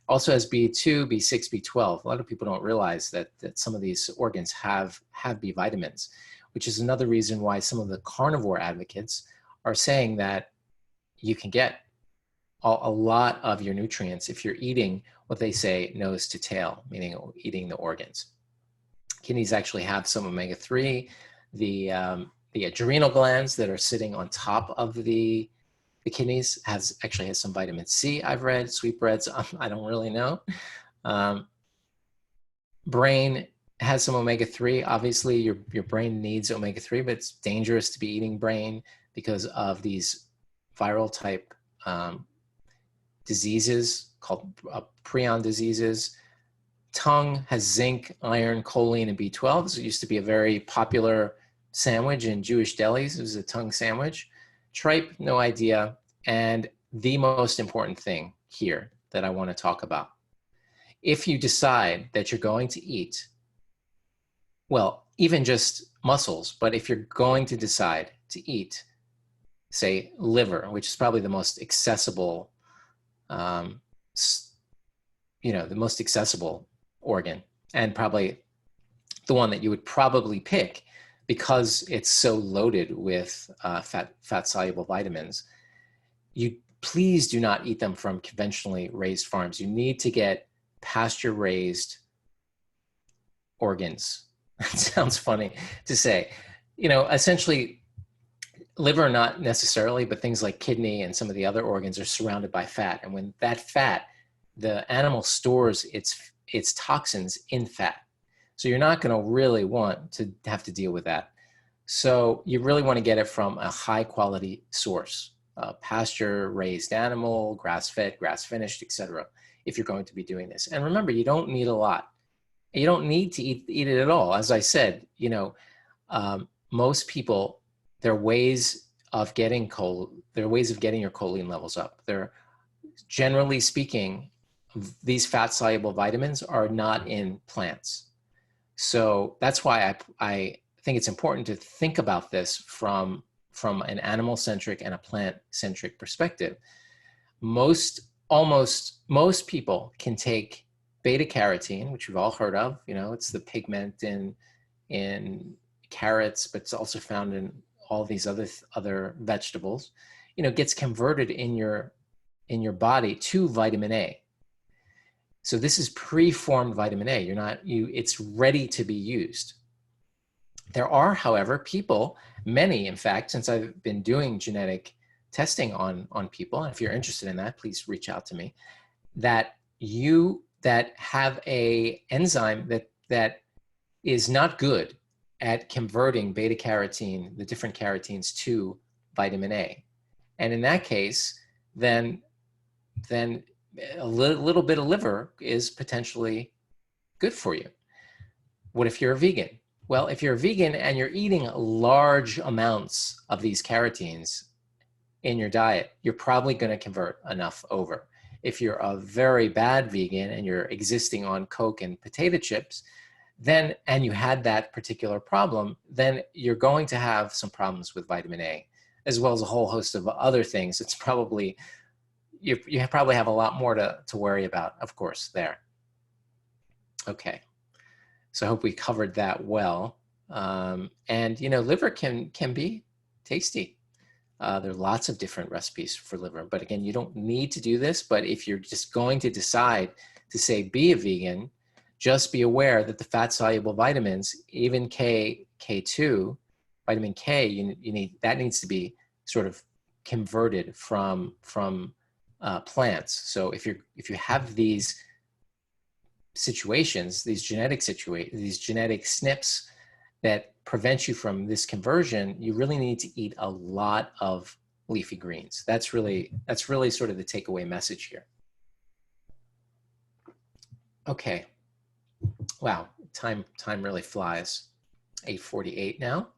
Also has B2, B6, B12. A lot of people don't realize that some of these organs have B vitamins, which is another reason why some of the carnivore advocates are saying that you can get a lot of your nutrients if you're eating what they say nose to tail, meaning eating the organs. Kidneys actually have some omega-3. The adrenal glands that are sitting on top of the kidneys actually has some vitamin C, I've read. Sweetbreads, I don't really know. Brain has some omega-3. Obviously, your brain needs omega-3, but it's dangerous to be eating brain because of these viral type diseases called prion diseases. Tongue has zinc, iron, choline, and B12. So it used to be a very popular sandwich in Jewish delis. It was a tongue sandwich. Tripe, no idea. And the most important thing here that I want to talk about. If you decide that you're going to eat, well, even just mussels, but if you're going to decide to eat, say, liver, which is probably the most accessible, the most accessible organ, and probably the one that you would probably pick because it's so loaded with fat-soluble vitamins, you please do not eat them from conventionally raised farms. You need to get pasture-raised organs. It sounds funny to say. Essentially, liver not necessarily, but things like kidney and some of the other organs are surrounded by fat. And when that fat, the animal stores its toxins in fat. So you're not going to really want to have to deal with that. So you really want to get it from a high quality source, pasture raised animal, grass fed, grass finished, etc. if you're going to be doing this. And remember, you don't need a lot. You don't need to eat it at all. As I said, most people, there are ways of getting your choline levels up. They're, generally speaking, these fat-soluble vitamins are not in plants. So that's why I think it's important to think about this from an animal-centric and a plant-centric perspective. Most people can take beta-carotene, which we've all heard of. It's the pigment in carrots, but it's also found in all these other vegetables. Gets converted in your body to vitamin A. So this is preformed vitamin A. It's ready to be used. There are, however, people, many, in fact, since I've been doing genetic testing on people, and if you're interested in that, please reach out to me, that have a enzyme that is not good at converting beta carotene, the different carotenes, to vitamin A. And in that case, then a little bit of liver is potentially good for you. What if you're a vegan? Well, if you're a vegan and you're eating large amounts of these carotenes in your diet, you're probably going to convert enough over. If you're a very bad vegan and you're existing on Coke and potato chips, and you had that particular problem, then you're going to have some problems with vitamin A, as well as a whole host of other things. It's probably, you probably have a lot more to worry about, of course, there. Okay, so I hope we covered that well. And liver can be tasty. There are lots of different recipes for liver, but again, you don't need to do this. But if you're just going to decide to say be a vegan, just be aware that the fat-soluble vitamins, even K, K2, vitamin K, you need, that needs to be sort of converted from plants. So if you have these situations, these genetic SNPs that prevent you from this conversion, you really need to eat a lot of leafy greens. That's really sort of the takeaway message here. Okay. Wow, time really flies. 8:48 now.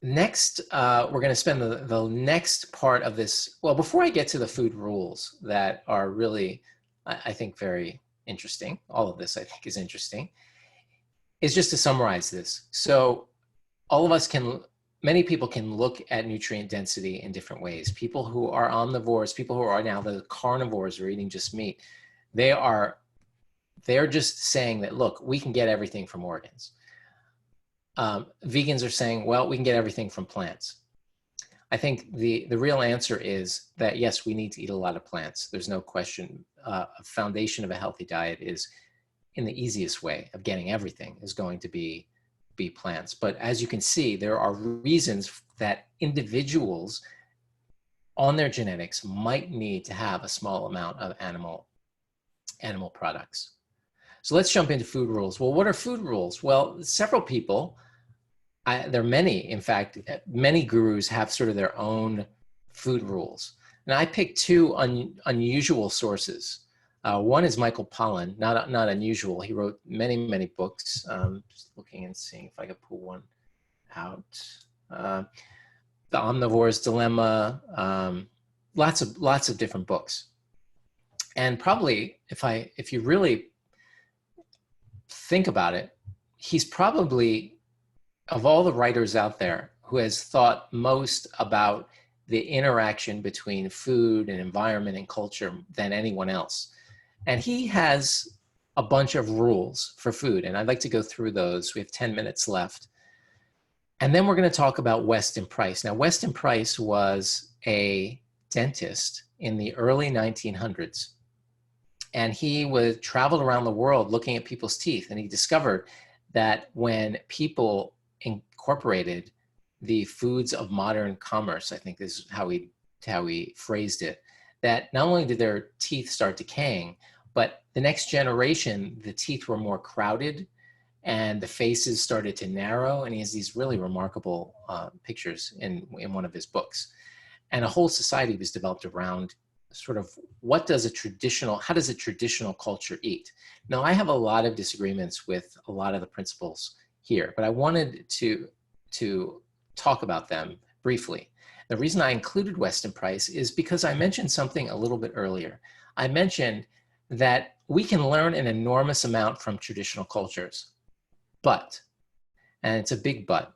Next, we're going to spend the next part of this. Well, before I get to the food rules that are really, I think, very interesting, all of this I think is interesting, is just to summarize this. So all of us many people can look at nutrient density in different ways. People who are omnivores, people who are now the carnivores or eating just meat, they're just saying that, look, we can get everything from organs. Vegans are saying, well, we can get everything from plants. I think the real answer is that, yes, we need to eat a lot of plants. There's no question. A foundation of a healthy diet is, in the easiest way of getting everything, is going to be plants. But as you can see, there are reasons that individuals on their genetics might need to have a small amount of animal products. So let's jump into food rules. Well, what are food rules? Well, several people, there are many, in fact, many gurus have sort of their own food rules. And I picked two unusual sources. One is Michael Pollan, not unusual. He wrote many books. Just looking and seeing if I could pull one out. The Omnivore's Dilemma, lots of different books. And probably, if you really think about it, he's probably, of all the writers out there, who has thought most about the interaction between food and environment and culture than anyone else. And he has a bunch of rules for food, and I'd like to go through those. We have 10 minutes left. And then we're going to talk about Weston Price. Now, Weston Price was a dentist in the early 1900s. And he traveled around the world looking at people's teeth. And he discovered that when people incorporated the foods of modern commerce, I think this is how he phrased it, that not only did their teeth start decaying, but the next generation, the teeth were more crowded and the faces started to narrow. And he has these really remarkable pictures in one of his books. And a whole society was developed around sort of how does a traditional culture eat? Now, I have a lot of disagreements with a lot of the principles here, but I wanted to talk about them briefly. The reason I included Weston Price is because I mentioned something a little bit earlier. I mentioned that we can learn an enormous amount from traditional cultures, but, and it's a big but,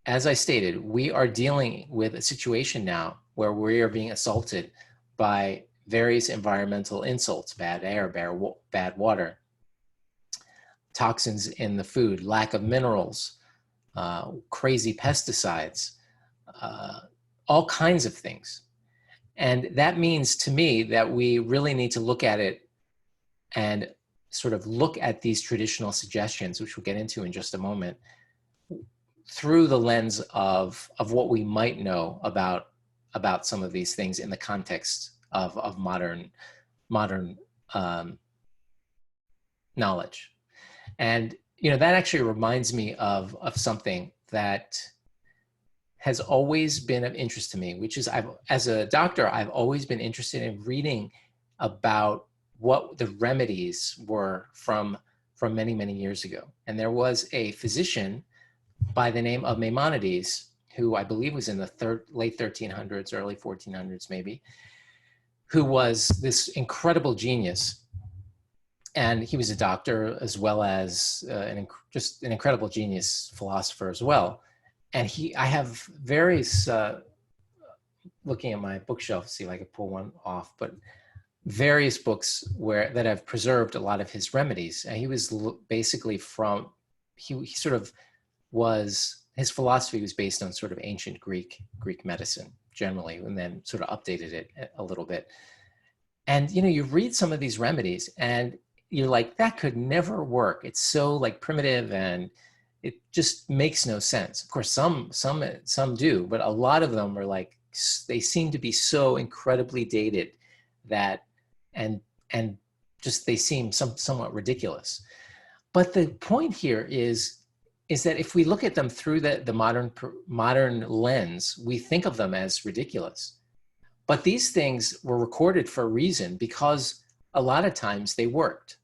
as I stated, we are dealing with a situation now where we are being assaulted by various environmental insults: bad air, bad water, toxins in the food, lack of minerals, crazy pesticides, all kinds of things. And that means to me that we really need to look at it and sort of look at these traditional suggestions, which we'll get into in just a moment, through the lens of what we might know about some of these things in the context of modern knowledge. And that actually reminds me of something that has always been of interest to me, which is, as a doctor, I've always been interested in reading about what the remedies were from many years ago. And there was a physician by the name of Maimonides, who I believe was in the late 1300s, early 1400s maybe, who was this incredible genius. And he was a doctor as well as just an incredible genius philosopher as well. And I have various, looking at my bookshelf, see if I could pull one off, but various books that have preserved a lot of his remedies. And he was basically he sort of was, his philosophy was based on sort of ancient Greek medicine generally, and then sort of updated it a little bit. And, you read some of these remedies, and you're like, that could never work. It's so like primitive and it just makes no sense. Of course, some do, but a lot of them are like, they seem to be so incredibly dated that, and just they seem somewhat ridiculous. But the point here is that if we look at them through the modern lens, we think of them as ridiculous. But these things were recorded for a reason, because a lot of times they worked.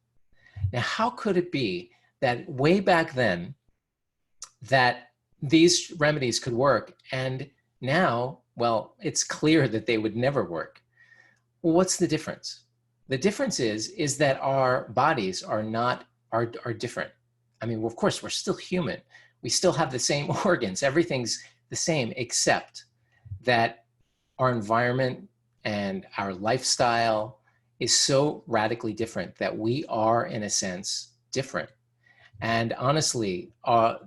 Now, how could it be that way back then that these remedies could work, and now, well, it's clear that they would never work? Well, what's the difference? The difference is that our bodies are different. I mean, well, of course, we're still human. We still have the same organs. Everything's the same, except that our environment and our lifestyle is so radically different that we are, in a sense, different. And honestly,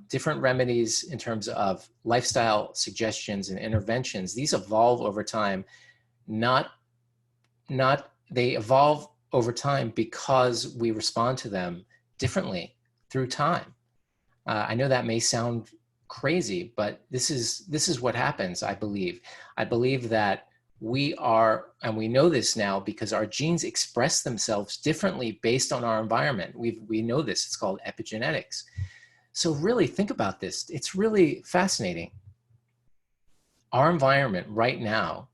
different remedies in terms of lifestyle suggestions and interventions, these evolve over time. They evolve over time because we respond to them differently through time. I know that may sound crazy, but this is what happens, I believe. I believe that we are, and we know this now because our genes express themselves differently based on our environment. We know this. It's called epigenetics. So really think about this. It's really fascinating. Our environment right now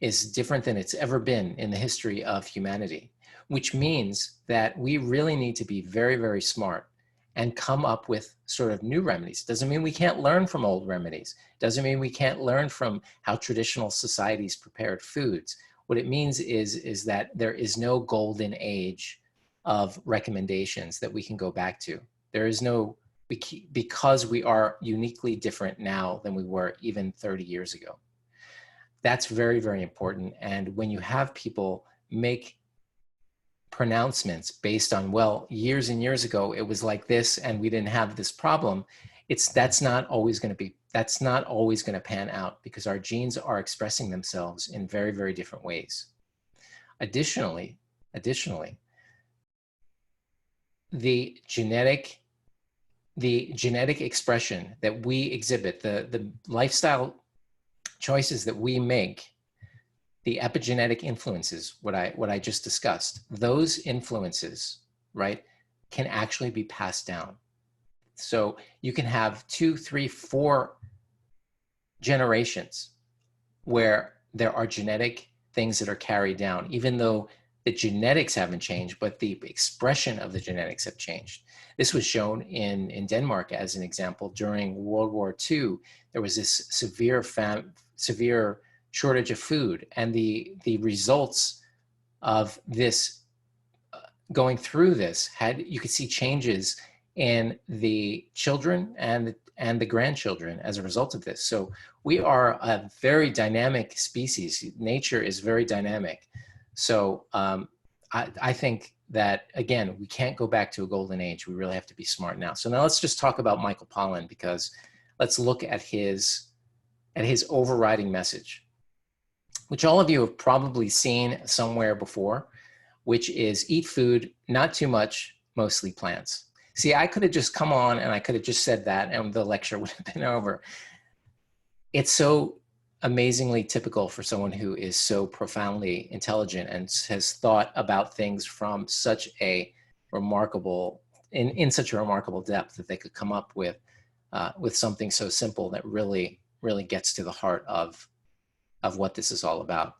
is different than it's ever been in the history of humanity, which means that we really need to be very, very smart and come up with sort of new remedies. Doesn't mean we can't learn from old remedies. Doesn't mean we can't learn from how traditional societies prepared foods. What it means is that there is no golden age of recommendations that we can go back to. There is no, because we are uniquely different now than we were even 30 years ago. That's very, very important. And when you have people make pronouncements based on, well, years and years ago it was like this and we didn't have this problem, that's not always going to pan out, because our genes are expressing themselves in very, very different ways. Additionally, the genetic expression that we exhibit, the lifestyle choices that we make, the epigenetic influences, what I just discussed, those influences, right, can actually be passed down. So you can have 2, 3, 4 generations where there are genetic things that are carried down, even though the genetics haven't changed, but the expression of the genetics have changed. This was shown in Denmark as an example. During World War II, there was this severe shortage of food, and the results of this going through this you could see changes in the children and the grandchildren as a result of this. So we are a very dynamic species. Nature is very dynamic. So I think that, again, we can't go back to a golden age. We really have to be smart now. So now let's just talk about Michael Pollan, because let's look at his overriding message, which all of you have probably seen somewhere before, which is eat food, not too much, mostly plants. See, I could have just come on and I could have just said that and the lecture would have been over. It's so amazingly typical for someone who is so profoundly intelligent and has thought about things from such a remarkable, in such a remarkable depth, that they could come up with something so simple that really, really gets to the heart of what this is all about.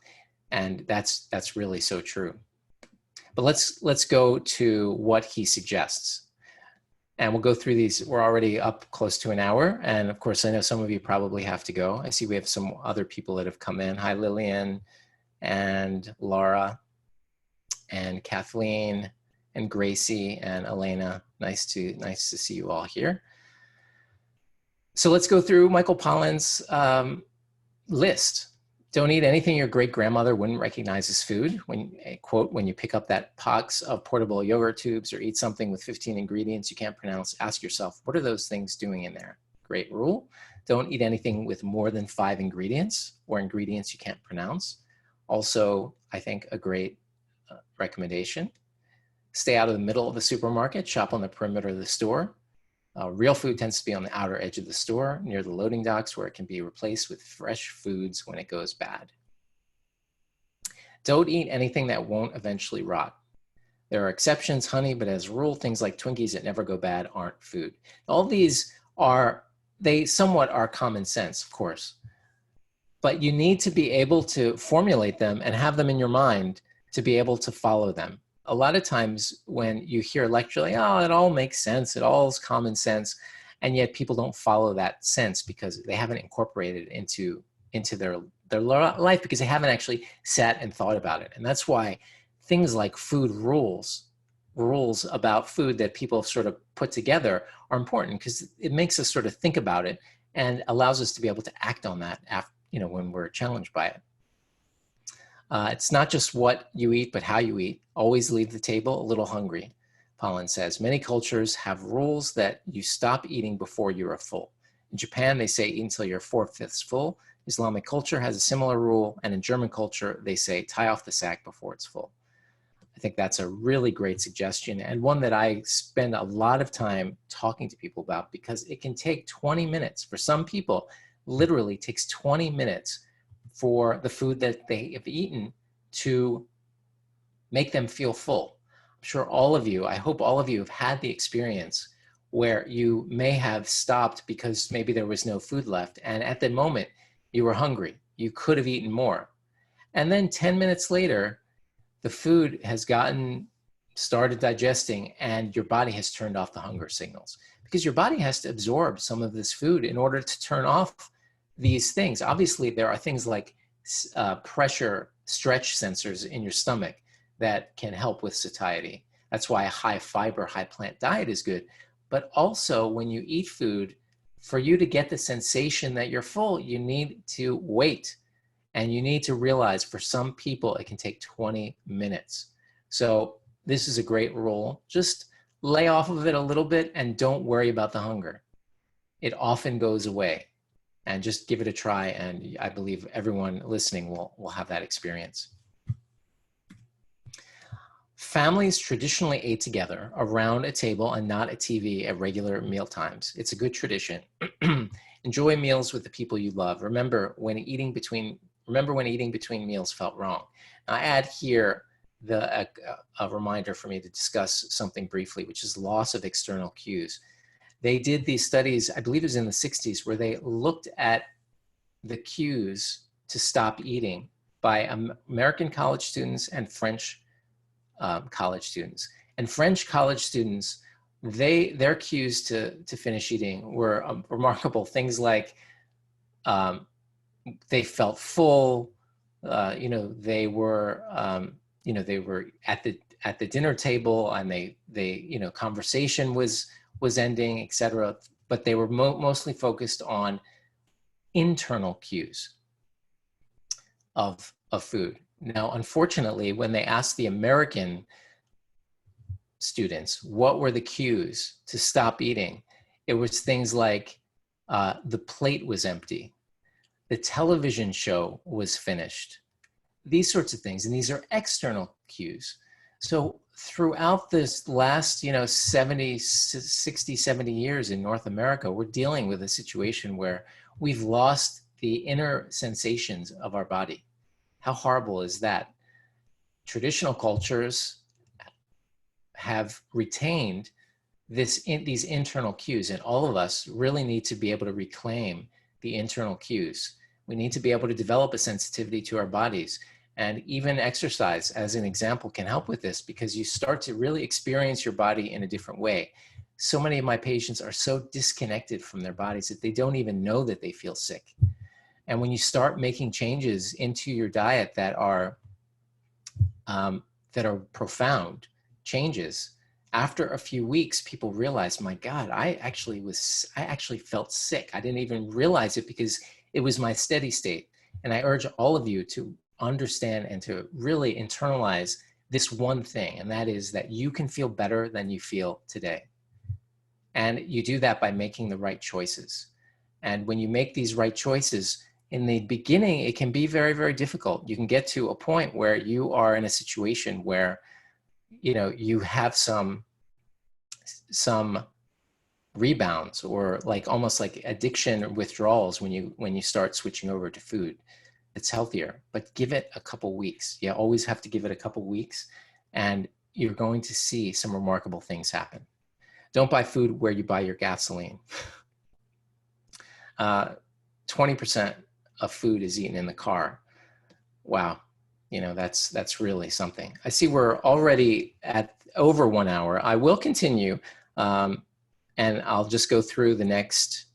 And that's really so true. But let's go to what he suggests. And we'll go through these. We're already up close to an hour. And of course, I know some of you probably have to go. I see we have some other people that have come in. Hi, Lillian and Laura and Kathleen and Gracie and Elena. Nice to see you all here. So let's go through Michael Pollan's list. Don't eat anything your great-grandmother wouldn't recognize as food. Quote, when you pick up that box of portable yogurt tubes or eat something with 15 ingredients you can't pronounce, ask yourself, what are those things doing in there? Great rule. Don't eat anything with more than 5 ingredients or ingredients you can't pronounce. Also, I think a great recommendation. Stay out of the middle of the supermarket, shop on the perimeter of the store. Real food tends to be on the outer edge of the store, near the loading docks, where it can be replaced with fresh foods when it goes bad. Don't eat anything that won't eventually rot. There are exceptions, honey, but as a rule, things like Twinkies that never go bad aren't food. All these are, they somewhat are common sense, of course, but you need to be able to formulate them and have them in your mind to be able to follow them. A lot of times when you hear a lecture like, oh, it all makes sense, it all is common sense, and yet people don't follow that sense because they haven't incorporated it into their life, because they haven't actually sat and thought about it. And that's why things like food rules about food that people sort of put together are important, because it makes us sort of think about it and allows us to be able to act on that after, when we're challenged by it. It's not just what you eat, but how you eat. Always leave the table a little hungry, Pollan says. Many cultures have rules that you stop eating before you are full. In Japan, they say eat until you're 4/5 full. Islamic culture has a similar rule, and in German culture, they say tie off the sack before it's full. I think that's a really great suggestion, and one that I spend a lot of time talking to people about, because it can take 20 minutes. For some people, literally takes 20 minutes for the food that they have eaten to make them feel full. I'm sure I hope all of you have had the experience where you may have stopped because maybe there was no food left, and at the moment you were hungry. You could have eaten more. And then 10 minutes later, the food has started digesting, and your body has turned off the hunger signals, because your body has to absorb some of this food in order to turn off these things. Obviously, there are things like pressure stretch sensors in your stomach that can help with satiety. That's why a high fiber, high plant diet is good. But also, when you eat food, for you to get the sensation that you're full, you need to wait. And you need to realize, for some people, it can take 20 minutes. So this is a great rule. Just lay off of it a little bit and don't worry about the hunger. It often goes away. And just give it a try, and I believe everyone listening will have that experience. Families traditionally ate together around a table and not a TV at regular meal times. It's a good tradition. Enjoy meals with the people you love. Remember when eating between meals felt wrong. Now, I add here a reminder for me to discuss something briefly, which is loss of external cues. They did these studies, I believe it was in the 60s, where they looked at the cues to stop eating by American college students and French college students. And French college students, their cues to finish eating were remarkable. Things like they felt full, they were at the dinner table, and they conversation was ending, etc. But they were mostly focused on internal cues of food. Now, unfortunately, when they asked the American students what were the cues to stop eating, it was things like the plate was empty, the television show was finished, these sorts of things. And these are external cues. So throughout this last, 60, 70 years in North America, we're dealing with a situation where we've lost the inner sensations of our body. How horrible is that? Traditional cultures have retained these internal cues, and all of us really need to be able to reclaim the internal cues. We need to be able to develop a sensitivity to our bodies. And even exercise, as an example, can help with this, because you start to really experience your body in a different way. So many of my patients are so disconnected from their bodies that they don't even know that they feel sick. And when you start making changes into your diet that are profound changes, after a few weeks, people realize, my God, I actually felt sick. I didn't even realize it because it was my steady state. And I urge all of you to understand and to really internalize this one thing, and that is that you can feel better than you feel today. And you do that by making the right choices. And when you make these right choices, in the beginning, it can be very, very difficult. You can get to a point where you are in a situation where you have some rebounds, or like almost like addiction withdrawals when you start switching over to food that's healthier. But give it a couple weeks. You always have to give it a couple weeks, and you're going to see some remarkable things happen. Don't buy food where you buy your gasoline. 20% of food is eaten in the car. Wow. That's really something. I see we're already at over 1 hour. I will continue, and I'll just go through the next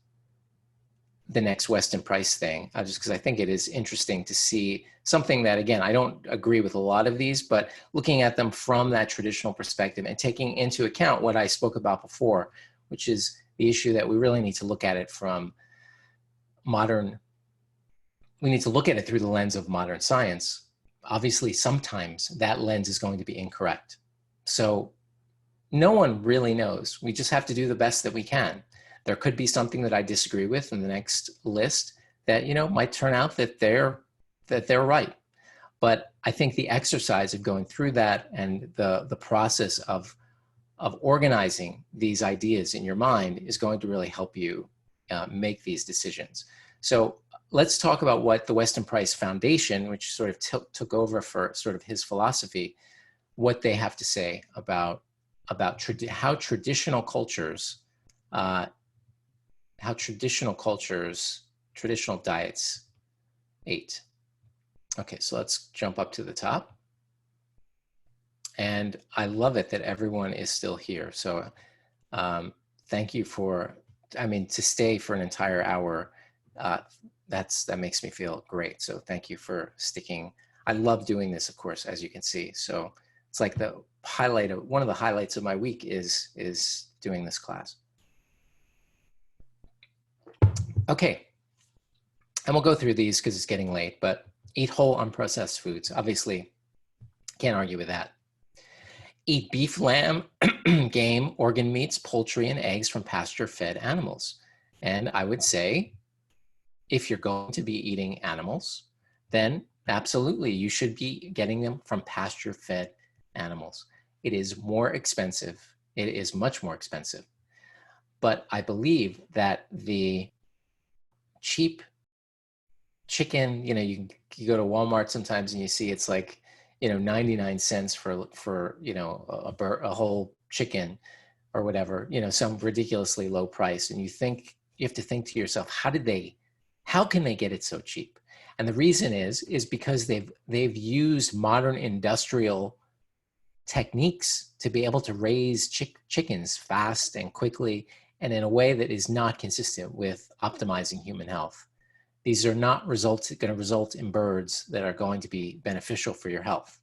Weston Price thing, just because I think it is interesting to see something that, again, I don't agree with a lot of these, but looking at them from that traditional perspective and taking into account what I spoke about before, which is the issue that we really need to look at it from we need to look at it through the lens of modern science. Obviously, sometimes that lens is going to be incorrect. So no one really knows. We just have to do the best that we can. There could be something that I disagree with in the next list that, might turn out that they're right. But I think the exercise of going through that and the process of organizing these ideas in your mind is going to really help you make these decisions. So let's talk about what the Weston Price Foundation, which sort of took over for sort of his philosophy, what they have to say about how traditional cultures, traditional diets ate. Okay, so let's jump up to the top. And I love it that everyone is still here. So thank you to stay for an entire hour. That makes me feel great. So thank you for sticking. I love doing this, of course, as you can see. So it's like one of the highlights of my week is doing this class. Okay, and we'll go through these because it's getting late, but eat whole unprocessed foods. Obviously, can't argue with that. Eat beef, lamb, game, organ meats, poultry, and eggs from pasture-fed animals. And I would say, if you're going to be eating animals, then absolutely you should be getting them from pasture-fed animals. It is more expensive. It is much more expensive. But I believe that the cheap chicken, you go to Walmart sometimes and you see it's like, 99 cents for a whole chicken or whatever, some ridiculously low price. And you have to think to yourself, how can they get it so cheap? And the reason is because they've used modern industrial techniques to be able to raise chickens fast and quickly and in a way that is not consistent with optimizing human health. These are not going to result in birds that are going to be beneficial for your health.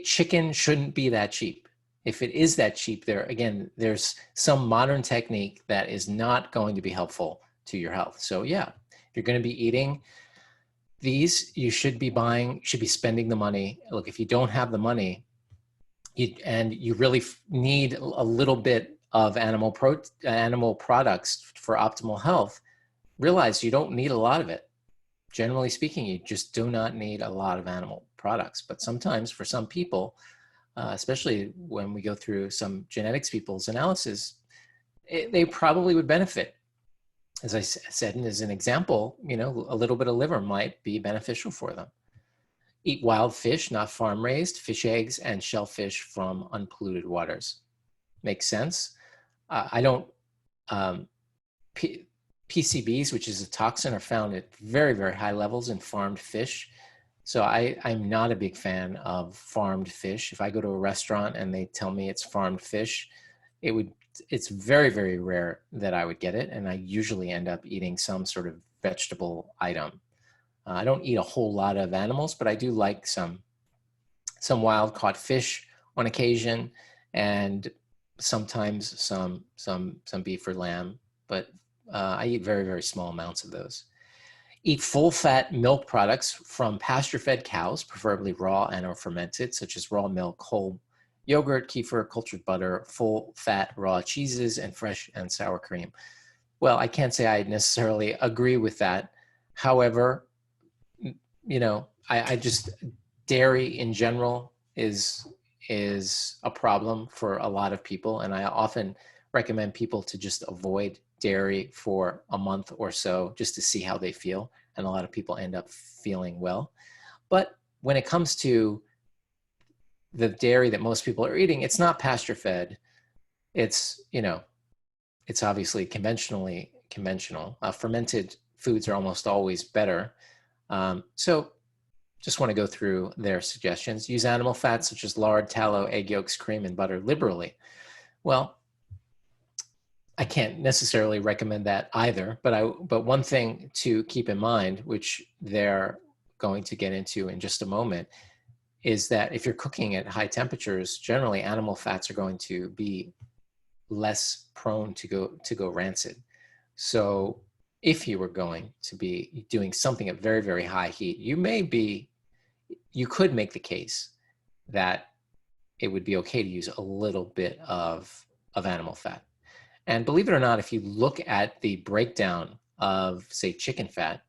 Chicken shouldn't be that cheap. If it is that cheap, there's some modern technique that is not going to be helpful to your health. So yeah, if you're going to be eating these, you should be spending the money. Look, if you don't have the money and you really need a little bit of animal products for optimal health, realize you don't need a lot of it. Generally speaking, you just do not need a lot of animal products. But sometimes for some people, especially when we go through some genetics people's analysis, they probably would benefit. As I said, and as an example, a little bit of liver might be beneficial for them. Eat wild fish, not farm raised, fish eggs, and shellfish from unpolluted waters. Makes sense. PCBs, which is a toxin, are found at very, very high levels in farmed fish. So I'm not a big fan of farmed fish. If I go to a restaurant and they tell me it's farmed fish, it's very, very rare that I would get it. And I usually end up eating some sort of vegetable item. I don't eat a whole lot of animals, but I do like some wild caught fish on occasion, and sometimes some beef or lamb, but I eat very, very small amounts of those. Eat full-fat milk products from pasture-fed cows, preferably raw and or fermented, such as raw milk, whole yogurt, kefir, cultured butter, full-fat raw cheeses, and fresh and sour cream. Well, I can't say I necessarily agree with that. However, I just, dairy in general, is a problem for a lot of people, and I often recommend people to just avoid dairy for a month or so just to see how they feel, and a lot of people end up feeling well. But when it comes to the dairy that most people are eating, it's not pasture fed. It's, you know, it's obviously conventional. Fermented foods are almost always better. So just want to go through their suggestions. Use animal fats such as lard, tallow, egg yolks, cream, and butter liberally. Well, I can't necessarily recommend that either, but one thing to keep in mind, which they're going to get into in just a moment, is that if you're cooking at high temperatures, generally animal fats are going to be less prone to go rancid. So if you were going to be doing something at very, very high heat, you could make the case that it would be okay to use a little bit of animal fat. And believe it or not, if you look at the breakdown of, say, chicken fat,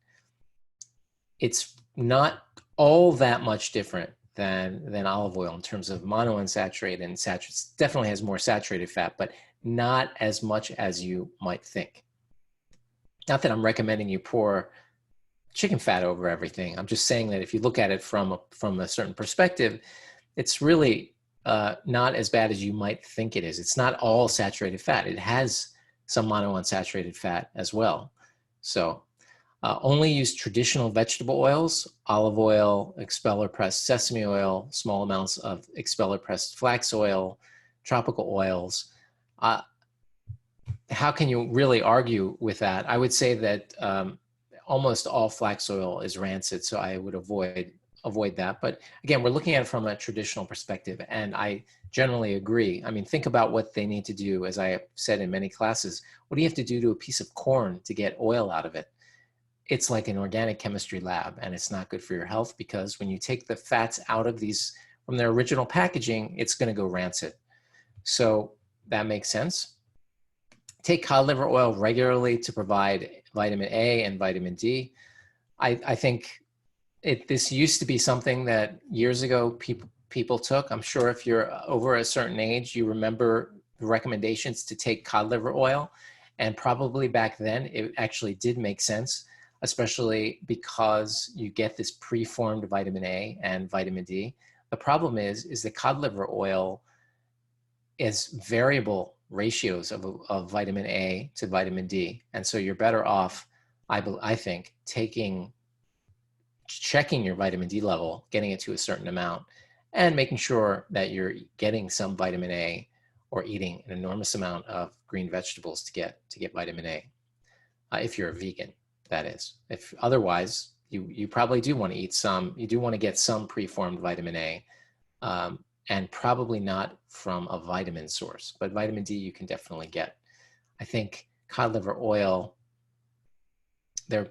it's not all that much different than olive oil in terms of monounsaturated and saturated. It definitely has more saturated fat, but not as much as you might think. Not that I'm recommending you pour chicken fat over everything. I'm just saying that if you look at it from a certain perspective, it's really not as bad as you might think it is. It's not all saturated fat. It has some monounsaturated fat as well. So only use traditional vegetable oils, olive oil, expeller pressed sesame oil, small amounts of expeller pressed flax oil, tropical oils. How can you really argue with that? I would say that almost all flax oil is rancid, so I would avoid that. But again, we're looking at it from a traditional perspective, and I generally agree. I mean, think about what they need to do. As I have said in many classes, what do you have to do to a piece of corn to get oil out of it? It's like an organic chemistry lab, and it's not good for your health, because when you take the fats out of these from their original packaging, it's going to go rancid. So that makes sense. Take cod liver oil regularly to provide vitamin A and vitamin D. I think this used to be something that years ago people took. I'm sure if you're over a certain age, you remember the recommendations to take cod liver oil. And probably back then, it actually did make sense, especially because you get this preformed vitamin A and vitamin D. The problem is that cod liver oil is variable ratios of vitamin A to vitamin D. And so you're better off, I think, checking your vitamin D level, getting it to a certain amount, and making sure that you're getting some vitamin A or eating an enormous amount of green vegetables to get vitamin A. If you're a vegan, that is. If otherwise, you probably do want to eat some, you do want to get some preformed vitamin A, and probably not from a vitamin source, but vitamin D you can definitely get. I think cod liver oil, there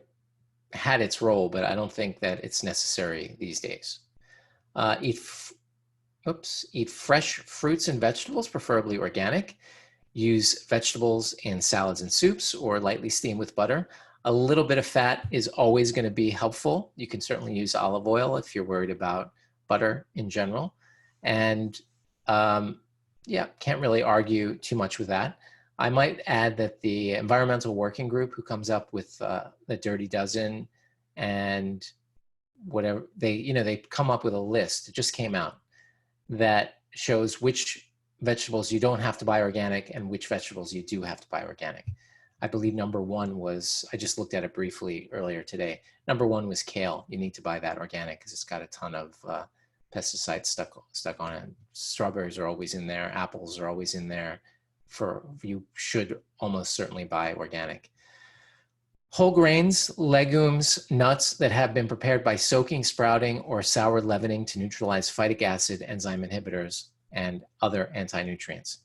had its role, but I don't think that it's necessary these days. Eat fresh fruits and vegetables, preferably organic. Use vegetables in salads and soups, or lightly steam with butter. A little bit of fat is always going to be helpful. You can certainly use olive oil if you're worried about butter in general. And yeah, can't really argue too much with that. I might add that the environmental working group who comes up with the Dirty Dozen and whatever, they come up with a list. It just came out that shows which vegetables you don't have to buy organic and which vegetables you do have to buy organic. I believe number one was, I just looked at it briefly earlier today. Number one was kale. You need to buy that organic because it's got a ton of pesticides stuck on it. Strawberries are always in there. Apples are always in there. You should almost certainly buy organic. Whole grains, legumes, nuts that have been prepared by soaking, sprouting, or sour leavening to neutralize phytic acid, enzyme inhibitors, and other anti-nutrients.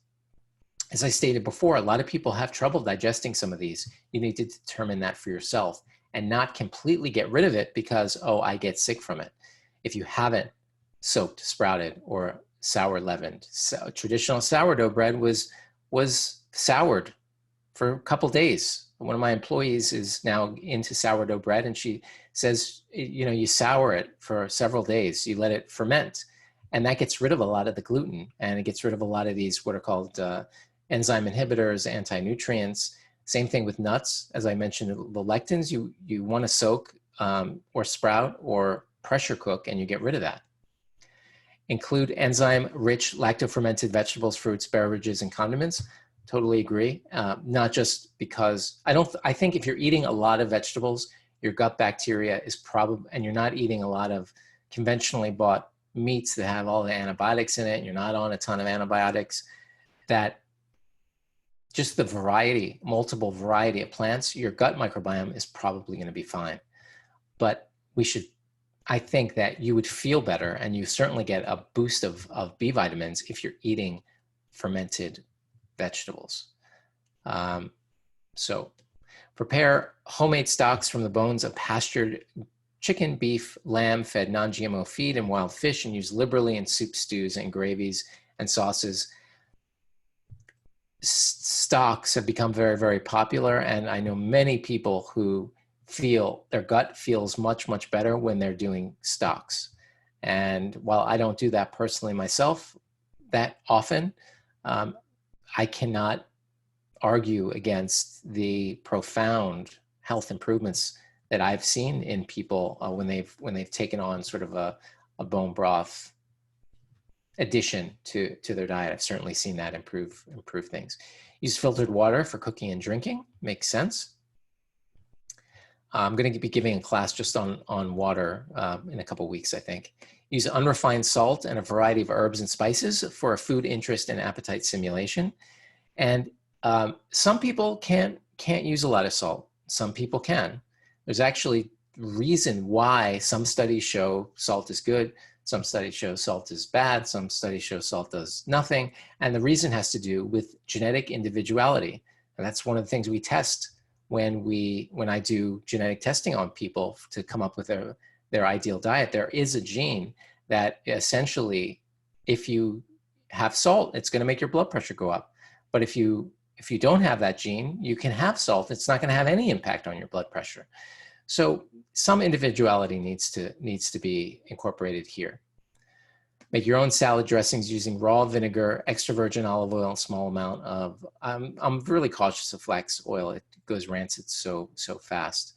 As I stated before, a lot of people have trouble digesting some of these. You need to determine that for yourself and not completely get rid of it because, oh, I get sick from it. If you haven't soaked, sprouted, or sour leavened, traditional sourdough bread was soured for a couple days. One of my employees is now into sourdough bread, and she says, you sour it for several days. You let it ferment, And that gets rid of a lot of the gluten, and it gets rid of a lot of these what are called enzyme inhibitors, anti-nutrients. Same thing with nuts. As I mentioned, the lectins, you want to soak or sprout or pressure cook, and you get rid of that. Include enzyme-rich lacto-fermented vegetables, fruits, beverages, and condiments. Totally agree. Not just because I think if you're eating a lot of vegetables, your gut bacteria is probably, and you're not eating a lot of conventionally bought meats that have all the antibiotics in it, and you're not on a ton of antibiotics, that just the variety, multiple variety of plants, your gut microbiome is probably going to be fine. But I think that you would feel better, and you certainly get a boost of B vitamins if you're eating fermented vegetables. So prepare homemade stocks from the bones of pastured chicken, beef, lamb fed non-GMO feed, and wild fish, and use liberally in soup, stews, and gravies and sauces. Stocks have become very, very popular, and I know many people who feel their gut feels much, much better when they're doing stocks. And while I don't do that personally myself that often, I cannot argue against the profound health improvements that I've seen in people when they've taken on sort of a bone broth addition to their diet. I've certainly seen that improve things. Use filtered water for cooking and drinking. Makes sense. I'm going to be giving a class just on water in a couple of weeks, I think. Use unrefined salt and a variety of herbs and spices for a food interest and appetite simulation. And some people can't use a lot of salt. Some people can. There's actually reason why some studies show salt is good. Some studies show salt is bad. Some studies show salt does nothing. And the reason has to do with genetic individuality. And that's one of the things we test when I do genetic testing on people to come up with their ideal diet. There is a gene that essentially, if you have salt, it's going to make your blood pressure go up. But if you don't have that gene, you can have salt. It's not going to have any impact on your blood pressure. So some individuality needs to be incorporated here. Make your own salad dressings using raw vinegar, extra virgin olive oil, a small amount of, I'm really cautious of flax oil. It goes rancid so fast.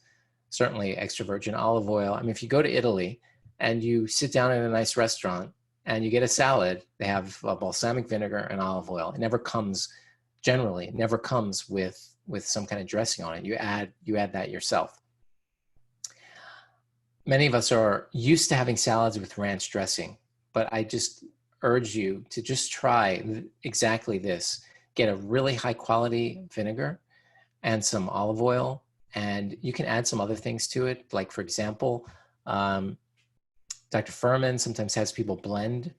Certainly extra virgin olive oil. I mean, if you go to Italy and you sit down in a nice restaurant and you get a salad, they have balsamic vinegar and olive oil. It never comes with some kind of dressing on it. You add that yourself. Many of us are used to having salads with ranch dressing, but I just urge you to just try exactly this. Get a really high quality vinegar and some olive oil, and you can add some other things to it. Like, for example, Dr. Fuhrman sometimes has people blend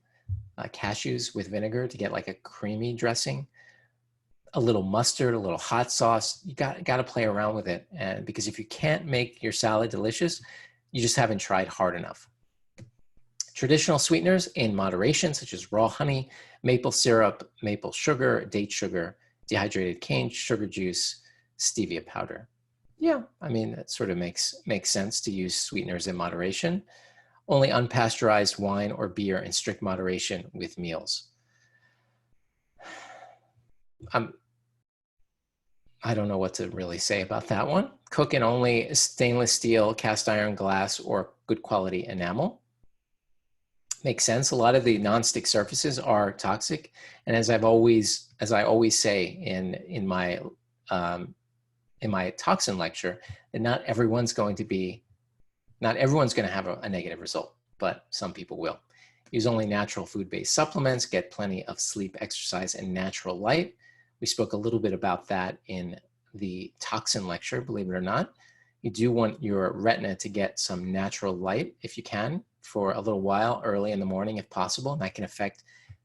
cashews with vinegar to get like a creamy dressing. A little mustard, a little hot sauce. You got to play around with it, and because if you can't make your salad delicious, you just haven't tried hard enough. Traditional sweeteners in moderation, such as raw honey, maple syrup, maple sugar, date sugar, dehydrated cane sugar juice, stevia powder. Yeah, I mean, that sort of makes sense to use sweeteners in moderation. Only unpasteurized wine or beer in strict moderation with meals. I don't know what to really say about that one. Cook in only stainless steel, cast iron, glass, or good quality enamel. Makes sense. A lot of the nonstick surfaces are toxic, and as I always say in my toxin lecture, that not everyone's going to have a negative result, but some people will. Use only natural food-based supplements. Get plenty of sleep, exercise, and natural light. We spoke a little bit about that in the toxin lecture, believe it or not. You do want your retina to get some natural light if you can for a little while early in the morning if possible, and that can affect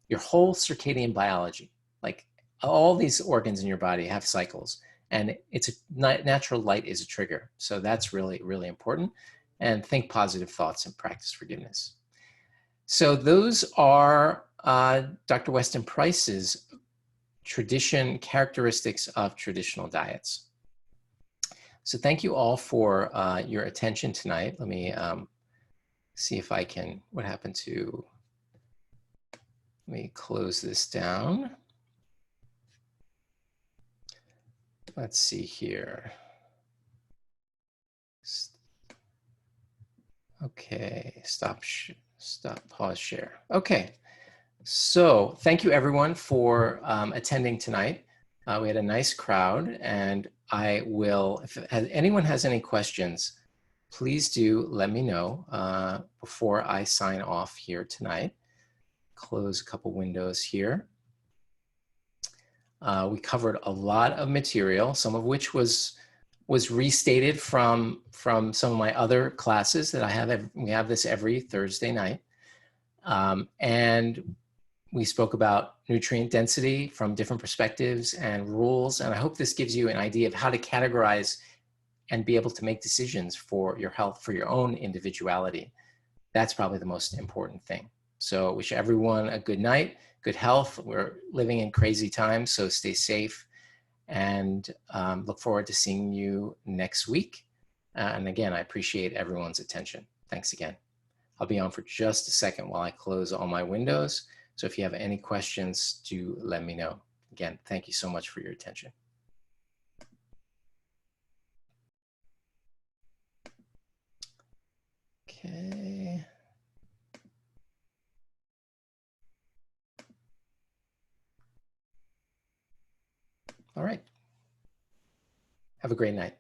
your whole circadian biology. Like, all these organs in your body have cycles, and natural light is a trigger. So that's really, really important. And think positive thoughts and practice forgiveness. So those are Dr. Weston Price's characteristics of traditional diets. So thank you all for your attention tonight. Let me see if I can, what happened to Let me close this down. Let's see here. Okay, stop, pause share. Okay, so thank you everyone for attending tonight. We had a nice crowd, and I will, if anyone has any questions, please do let me know before I sign off here tonight. Close a couple windows here. We covered a lot of material, some of which was restated from some of my other classes that I have. We have this every Thursday night. And we spoke about nutrient density from different perspectives and rules. And I hope this gives you an idea of how to categorize and be able to make decisions for your health, for your own individuality. That's probably the most important thing. So wish everyone a good night, good health. We're living in crazy times, so stay safe, and look forward to seeing you next week. And again, I appreciate everyone's attention. Thanks again. I'll be on for just a second while I close all my windows. So if you have any questions, do let me know. Again, thank you so much for your attention. Okay. All right. Have a great night.